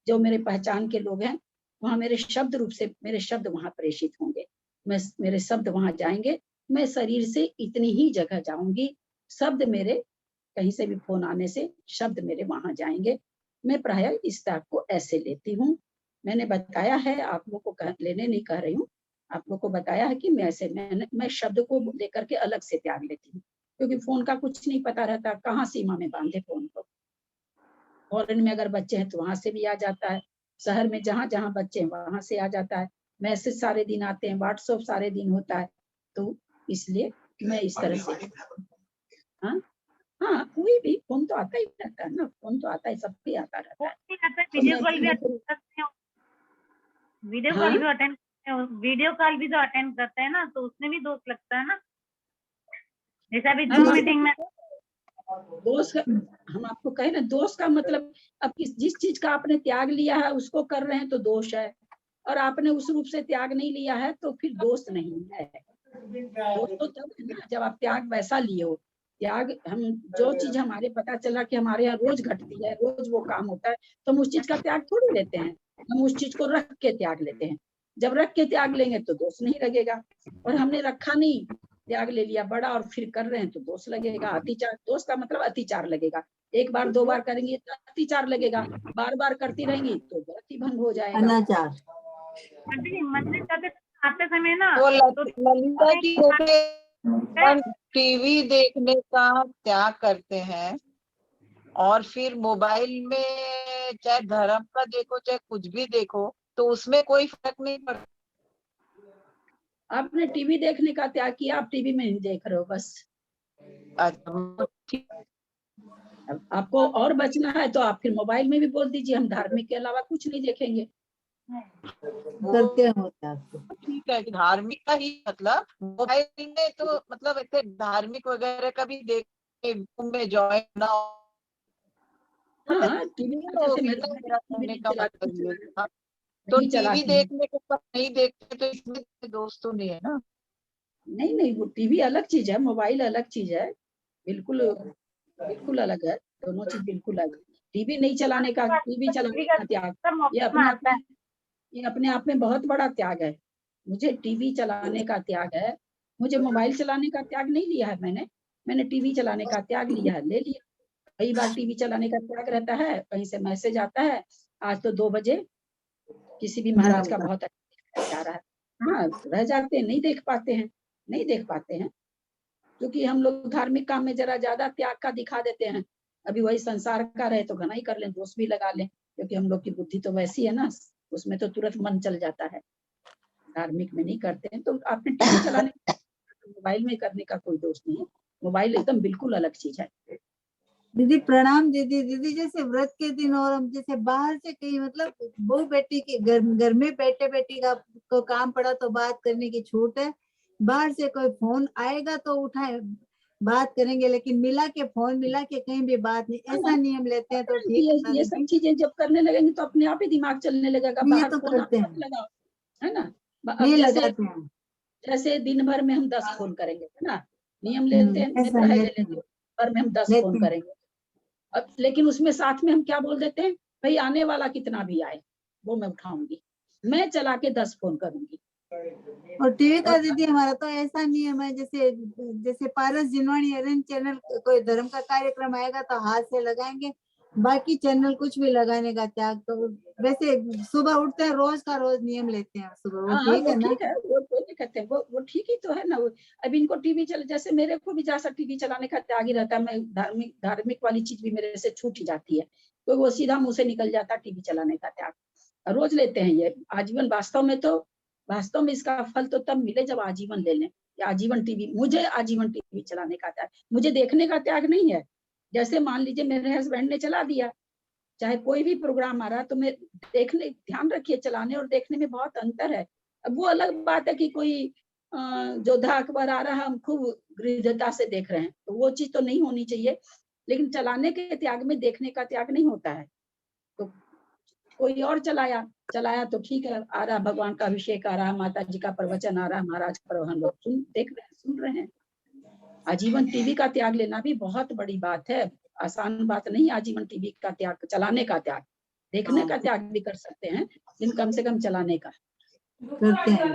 जो मेरे पहचान के लोग हैं वहां मेरे शब्द रूप से मेरे शब्द वहां प्रेषित होंगे, मेरे शब्द वहां जाएंगे। मैं शरीर से इतनी ही जगह जाऊंगी, शब्द मेरे कहीं से भी फोन आने से शब्द मेरे वहां जाएंगे। मैं प्रायः इस त्याग को ऐसे लेती हूँ। मैंने बताया है, आप लोग को लेने नहीं कह रही हूँ, आप लोग को बताया है कि मैं ऐसे मैं शब्द को लेकर के अलग से त्याग लेती हूँ, क्योंकि फोन का कुछ नहीं पता रहता, कहाँ सीमा में बांधे फोन को। फॉरेन में अगर बच्चे हैं तो वहां से भी आ जाता है, शहर में जहाँ जहाँ बच्चे हैं वहां से आ जाता है, मैसेज सारे दिन आते हैं, व्हाट्सएप सारे दिन होता है, तो इसलिए मैं इस तरह से। हाँ हाँ, कोई भी फोन तो आता ही रहता है ना, फोन तो आता है, सबके आता रहता है। वीडियो कॉल भी अटेंड करते हैं, वीडियो कॉल भी अटेंड, वीडियो कॉल भी तो अटेंड करते हैं ना, तो उसमें भी दोष लगता है ना, जैसे अभी जूम मीटिंग में। दोष, हम आपको कहे ना, दोष का मतलब अब जिस चीज का आपने त्याग लिया है उसको कर रहे हैं तो दोष है, और आपने उस रूप से त्याग नहीं लिया है तो फिर दोष नहीं है। दोष तो तब है ना जब आप त्याग वैसा लिए हो। त्याग, हम जो चीज हमारे पता चला कि हमारे यहाँ रोज घटती है, रोज वो काम होता है, तो हम उस चीज का त्याग थोड़ी लेते हैं, हम उस चीज को रख के त्याग लेते हैं। जब रख के त्याग लेंगे तो दोष नहीं लगेगा, और हमने रखा नहीं, त्याग ले लिया बड़ा और फिर कर रहे हैं तो दोष लगेगा। अतिचार, दोष का मतलब अतिचार लगेगा। एक बार दो बार करेंगे तो अतिचार लगेगा, बार बार करती रहेंगी तो व्रत ही भंग हो जाएगा। अनाचार। मंदिर आते समय ना तो तो ललिता जी जैसे टीवी देखने का त्याग करते हैं और फिर मोबाइल में चाहे धर्म का देखो चाहे कुछ भी देखो तो उसमें कोई फर्क नहीं पड़ता। आपने टीवी देखने का त्याग किया, आप टीवी में नहीं देख रहे हो बस। अब आपको और बचना है तो आप फिर मोबाइल में भी बोल दीजिए हम धार्मिक के अलावा कुछ नहीं देखेंगे। करते हो ठीक है, धार्मिक का ही मतलब मोबाइल में तो मतलब ऐसे धार्मिक वगैरह का भी देख में ज्वाइन ना हो। हाँ, टीवी तो टीवी देखने के ऊपर नहीं देखते तो इसमें दोस्त तो नहीं है ना। नहीं नहीं, वो टीवी अलग चीज है, मोबाइल अलग चीज है, बिल्कुल बिल्कुल अलग है, दोनों चीज बिल्कुल अलग। टीवी नहीं चलाने का, टीवी चलाने का त्याग, ये अपने आप में बहुत बड़ा त्याग है। मुझे टीवी चलाने का त्याग है, मुझे मोबाइल चलाने का त्याग नहीं लिया है मैंने टीवी चलाने का त्याग लिया है, ले लिया। कई बार टीवी चलाने का त्याग रहता है, कहीं से मैसेज आता है आज तो 2 बजे किसी भी महाराज का बहुत अच्छा आ रहा है, हाँ रह जाते हैं, नहीं देख पाते हैं क्योंकि हम लोग धार्मिक काम में जरा ज्यादा त्याग का दिखा देते हैं। अभी वही संसार का रहे तो घना ही कर लें, दोष भी लगा लें, क्योंकि हम लोग की बुद्धि तो वैसी है ना, उसमें तो तुरंत मन चल जाता है। धार्मिक में नहीं करते हैं तो आपने टीवी चलाने मोबाइल में करने का कोई दोष नहीं है, मोबाइल एकदम बिल्कुल अलग चीज है। दीदी प्रणाम। दीदी जैसे व्रत के दिन और हम जैसे बाहर से कहीं मतलब बहू बेटी के घर में बैठे बेटी का को काम पड़ा तो बात करने की छूट है, बाहर से कोई फोन आएगा तो उठाए बात करेंगे, लेकिन मिला के कहीं भी बात नहीं, ऐसा नियम लेते हैं तो ठीक है। ये सब चीजें जब करने लगेंगे तो अपने आप ही दिमाग चलने लगेगा, बाहर तो फोन करते हैं, लगाओ, है ना। नहीं जैसे लगाते हैं। जैसे दिन भर में हम 10 फोन करेंगे, है ना, नियम लेते हैं, ले लेते हैं, भर में हम 10 फोन करेंगे। अब लेकिन उसमें साथ में हम क्या बोल देते हैं, भाई आने वाला कितना भी आए वो मैं उठाऊंगी, मैं चला के 10 फोन करूंगी। और टीवी का दीदी हमारा तो ऐसा नियम है, जैसे पारस जिनवाणी अरेंज चैनल कोई धर्म का कार्यक्रम आएगा तो हाथ से लगाएंगे, बाकी चैनल कुछ भी लगाने का त्याग। तो वैसे सुबह उठते हैं, रोज का रोज नियम लेते हैं सुबह, वो ठीक है ना। वो कोई नहीं कहते, वो ठीक ही तो है ना। अब इनको टीवी जैसे मेरे को भी जैसा टीवी चलाने का त्याग ही रहता है, मैं धार्मिक वाली चीज भी मेरे से छूट ही जाती है, तो वो सीधा मुंह से निकल जाता है टीवी चलाने का त्याग। रोज लेते हैं ये आजीवन। वास्तव में इसका फल तो तब मिले जब आजीवन ले लें। आजीवन टीवी, मुझे आजीवन टीवी चलाने का त्याग, मुझे देखने का त्याग नहीं है। जैसे मान लीजिए मेरे हस्बैंड ने चला दिया, चाहे कोई भी प्रोग्राम आ रहा है तो मैं देखने, ध्यान रखिए चलाने और देखने में बहुत अंतर है। अब वो अलग बात है कि कोई जोधा अकबर आ रहा है, हम खूब गृहता से देख रहे हैं, तो वो चीज तो नहीं होनी चाहिए। लेकिन चलाने के त्याग में देखने का त्याग नहीं होता है। तो कोई और चलाया तो ठीक है, आ रहा भगवान का अभिषेक आ रहा, माता जी का प्रवचन आ रहा, महाराज का, हम लोग देख रहे हैं, सुन रहे हैं। आजीवन टीवी का त्याग लेना भी बहुत बड़ी बात है, आसान बात नहीं। आजीवन टीवी का त्याग, चलाने का त्याग, देखने का त्याग भी कर सकते हैं, लेकिन कम से कम चलाने का करते हैं।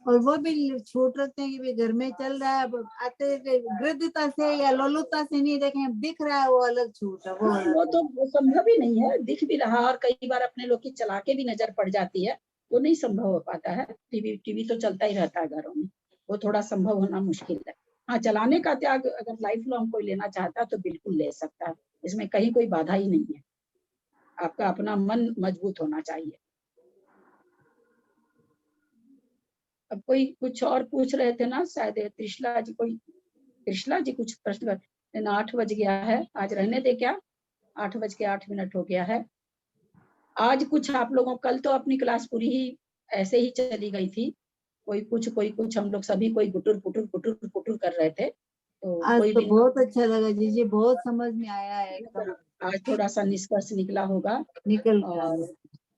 और वो भी छूट रखते हैं कि भाई घर में चल रहा है, आते गृद्धता से या लोलुपता से नहीं देखें, दिख रहा है, वो अलग छूट है। वो तो संभव ही नहीं है, दिख भी रहा, और कई बार अपने लोग की चला के भी नजर पड़ जाती है, वो नहीं संभव हो पाता है। टीवी तो चलता ही रहता है घरों में, वो थोड़ा संभव होना मुश्किल है। हाँ, चलाने का त्याग अगर लाइफ लॉन्ग कोई लेना चाहता है तो बिल्कुल ले सकता है, इसमें कहीं कोई बाधा ही नहीं है। आपका अपना मन मजबूत होना चाहिए। अब कोई कुछ और पूछ रहे थे ना, शायद त्रिशला जी कुछ प्रश्न कर। 8 बज गया है, आज रहने दे क्या, 8:08 हो गया है। आज कुछ आप लोगों, कल तो अपनी क्लास पूरी ही ऐसे ही चली गई थी, कोई कुछ हम लोग सभी कोई गुटुर पुटुर कर रहे थे। तो आज कोई तो भी बहुत अच्छा लगा जी, बहुत समझ में आया है। आज थोड़ा सा निष्कर्ष निकला होगा। और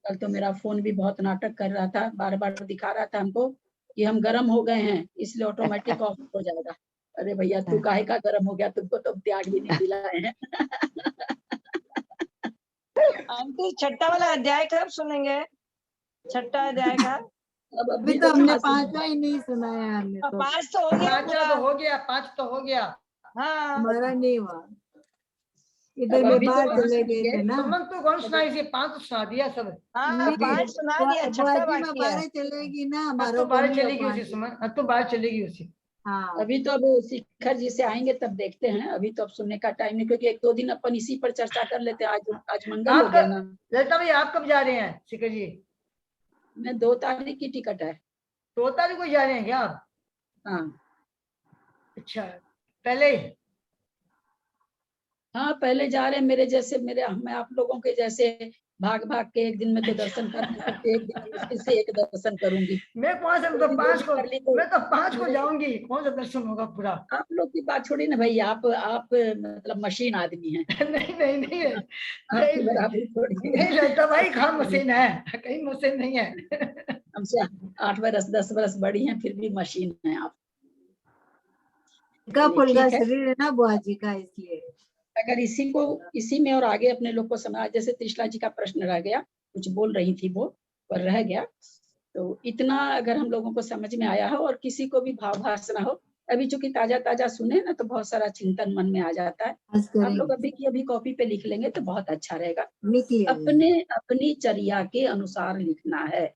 कल तो मेरा फोन भी बहुत नाटक कर रहा था, बार बार दिखा रहा था हमको कि हम गर्म हो गए हैं, इसलिए ऑटोमेटिक ऑफ हो जाएगा। अरे भैया तू काहे का गर्म हो गया, तुमको तो त्याग भी नहीं दिलाए हैं। आंटी छठा वाला अध्याय कब सुनेंगे? छठा अध्याय का अभी तो हमने पांचवा ही नहीं सुना है हमने तो। पांच तो हो गया पांचवा तो हो गया, 5 तो हो गया। हाँ हमारा नहीं हुआ, इधर अब में अभी तो बाहर कौन चले गए थे ना। सुमन तो कौन सुनाई थी? 5 तो सुना दिया सब। हाँ पांच सुना दिया, छठा बुआ जी में बाकी है। बाहर चलेगी ना, अब हमारा तो को बाहर नहीं हुआ चलेगी उसी पांच। सुमन, अब तो बाहर चलेगी उसी। हाँ अभी तो अब शिखर जी से आएंगे तब देखते हैं, अभी तो अब सुनने का टाइम नहीं, क्योंकि 1-2 दिन अपन इसी पर चर्चा कर लेते हैं। आज मंगल हो आप गया ना। ललिता भाई आप कब जा रहे हैं शिखर जी? मैं 2 तारीख की टिकट है। 2 तारीख को जा रहे हैं क्या आप? हाँ अच्छा, पहले ही? हाँ पहले जा रहे हैं। मेरे जैसे मैं आप लोगों के जैसे भाग भाग के एक दिन में तो दर्शन कर नहीं सकते, एक दिन मुश्किल से एक दर्शन करूंगी। मैं कौन सा, तो 5 को, कर ली तो मैं तो 5 को जाऊंगी, कौन सा दर्शन होगा पूरा? आप लोग की बात छोड़ी ना भाई, आप मतलब मशीन आदमी हैं। नहीं नहीं नहीं है, आपकी नहीं बराबरी थोड़ी नहीं ललिता भाई, कहाँ मशीन है? कहीं मशीन नहीं है। हमसे 8 बरस 10 बरस बड़ी हैं, फिर भी मशीन है आप। का फुल्का ठीक है, शरीर है ना बुआ जी का, इसलिए अगर इसी में और आगे अपने लोग को समझ, जैसे त्रिशला जी का प्रश्न रह गया, कुछ बोल रही थी वो पर रह गया, तो इतना अगर हम लोगों को समझ में आया हो और किसी को भी भावभास ना हो, अभी चूंकि ताजा ताजा सुने ना तो बहुत सारा चिंतन मन में आ जाता है। आप लोग अभी की अभी कॉपी पे लिख लेंगे तो बहुत अच्छा रहेगा। अपने अपनी चर्या के अनुसार लिखना है।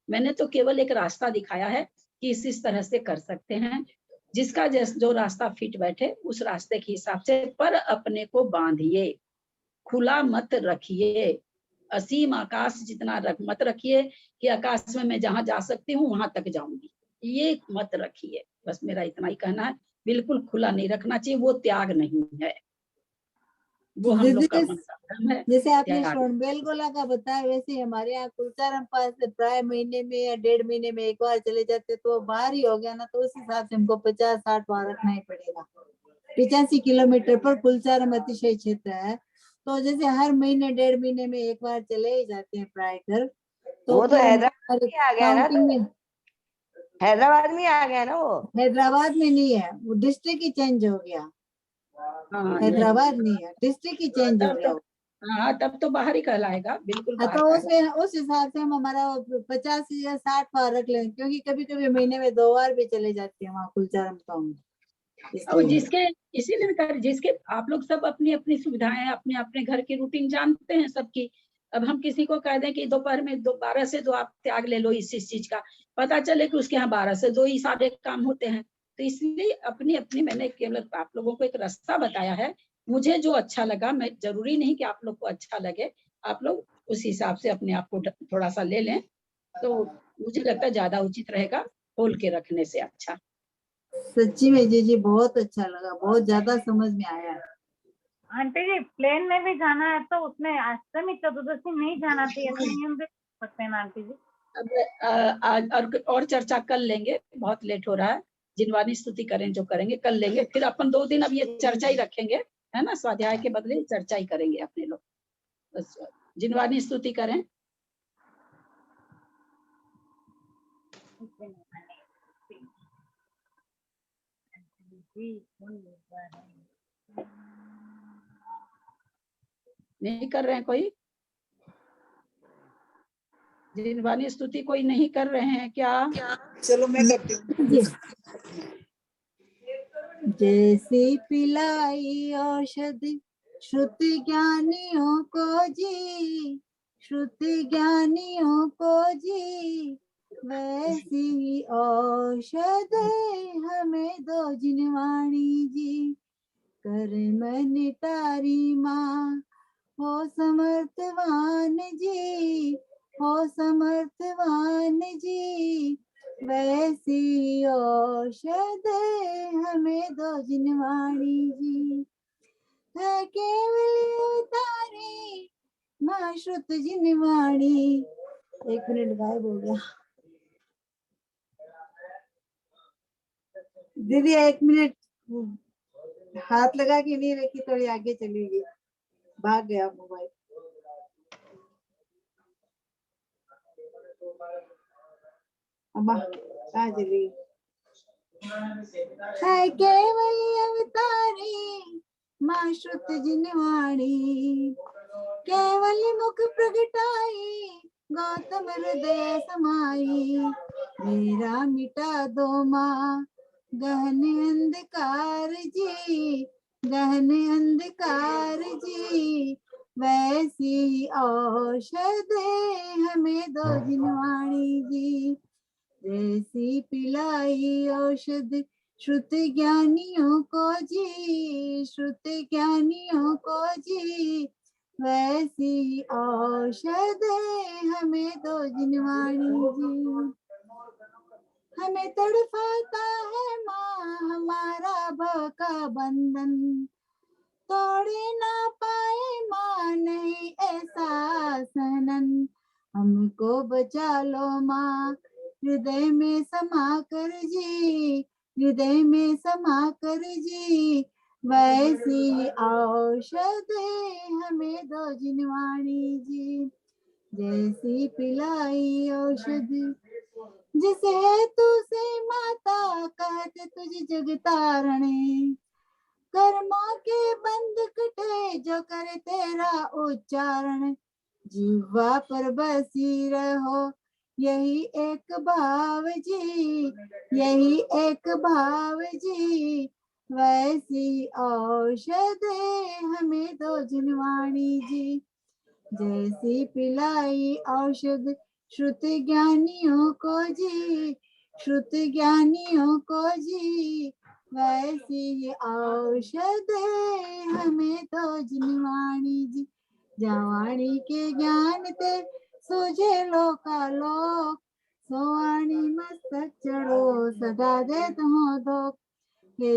मैंने तो केवल एक रास्ता दिखाया है कि इस तरह से कर सकते हैं, जिसका जो रास्ता फिट बैठे उस रास्ते के हिसाब से, पर अपने को बांधिए, खुला मत रखिए। असीम आकाश जितना मत रखिए कि आकाश में मैं जहां जा सकती हूँ वहां तक जाऊंगी, ये मत रखिए। बस मेरा इतना ही कहना है, बिल्कुल खुला नहीं रखना चाहिए, वो त्याग नहीं है, वो हम लोग का मन का धर्म है। जैसे आपने त्याग श्रोणबेल गोला का बताया, वैसे हमारे यहाँ कुलचारम पास प्राय महीने में या 1.5 महीने में एक बार चले जाते, तो बाहर ही हो गया ना, तो उस हिसाब से हमको 50-60 बार रखना ही पड़ेगा। 85 किलोमीटर पर कुलचारम अतिशय क्षेत्र है, तो जैसे हर महीने 1.5 महीने में एक बार चले ही जाते हैं प्राय कर। तो वो तो हैदराबाद में आ गया ना, तो हैदराबाद में आ गया ना, वो हैदराबाद में नहीं है, वो डिस्ट्रिक्ट ही चेंज हो गया। हैदराबाद नहीं है, डिस्ट्रिक्ट ही चेंज हो गया। हाँ तब तो बाहर ही कहलाएगा, बिल्कुल बाहर तो कहलाएगा। उस हिसाब से हम हमारा 50 या 60 बार रख लेंगे, क्योंकि कभी कभी महीने में 2 बार भी चले जाते हैं वहाँ कुलचारम तो हम। और जिसके इसीलिए कर, जिसके आप लोग सब अपनी अपनी सुविधाएं, अपने अपने घर की रूटीन जानते हैं सबकी। अब हम किसी को कह दें कि दोपहर में 12 से 2 आप त्याग ले लो इस चीज का, पता चले कि उसके यहाँ 12 से 2 ही सारे काम होते हैं। तो इसलिए अपनी अपनी, मैंने केवल आप लोगों को एक रास्ता बताया है, मुझे जो अच्छा लगा, मैं जरूरी नहीं कि आप लोग को अच्छा लगे, आप लोग उस हिसाब से अपने आप को थोड़ा सा ले लें, तो मुझे लगता है ज्यादा उचित रहेगा खोल के रखने से अच्छा। सच्ची में जी बहुत अच्छा लगा, बहुत ज्यादा समझ में आया। आंटी जी प्लेन में भी जाना है तो उसमें अष्टमी चतुर्दशी नहीं जाना चाहिए, ऐसे नियम भी सकते हैं आंटी जी? अब आज और चर्चा कर लेंगे, बहुत लेट हो रहा है। जिनवानी स्तुति करें जो करेंगे कर लेंगे, फिर अपन 2 दिन अब ये चर्चा ही रखेंगे, है ना, स्वाध्याय के बदले चर्चा ही करेंगे अपने लोग। बस जिनवानी स्तुति करें। नहीं कर रहे हैं कोई? जिनवानी स्तुति कोई नहीं कर रहे हैं क्या? चलो मैं करती हूँ। जैसे पिलाई औषधि श्रुति ज्ञानियों को जी, श्रुति ज्ञानियों को जी, वैसी औषध हमें दो जिनवाणी जी। कर मन तारी माँ हो समर्थवान जी, हो समर्थवान जी, वैसी औषध हमें दो जिनवाणी जी। है केवल अवतारी माँ श्रुत जिनवाणी। 1 मिनट गायब हो गया दीदी, 1 मिनट हाथ लगा के नहीं रखी, थोड़ी आगे चली गई, भाग गया मोबाइल। अम्मा कहाँ चली? है केवल अवतारी माँ श्रुत जिनवाणी, केवल मुख प्रगटाई गौतम हृदय समाई, मेरा मिटा दो माँ गहन अंधकार जी, गहन अंधकार जी। वैसी औषध हमें दो जिनवाणी जी, जैसी पिलाई औषध श्रुत ज्ञानियों को जी, श्रुत ज्ञानियों को जी। वैसी औषध हमें दो जिनवाणी जी। हमें तड़पाता है माँ हमारा भव का बंधन, तोड़े ना पाए माँ नहीं ऐसा सनन। हमको बचा लो माँ हृदय में समा कर जी, हृदय में समा कर जी। वैसी औषध हमें दो जिनवाणी जी, जैसी पिलाई औषध जिसे हेतु से माता कहते तुझ जग तारणे। कर्मों के बंध कटे जो करे तेरा उच्चारण, जीवा पर बसी रहो यही एक भाव जी, यही एक भाव जी। वैसी औषध हमें दो जिनवाणी जी, जैसी पिलाई औषध श्रुति ज्ञानियों को जी, श्रुति ज्ञानियों को जी। वैसी औषध हमें दो जिनवाणी जी, जवाणी के ज्ञान ते सूझे लोकालोक, सोवाणी मस्तक चढ़ो सदा दे तुम दो।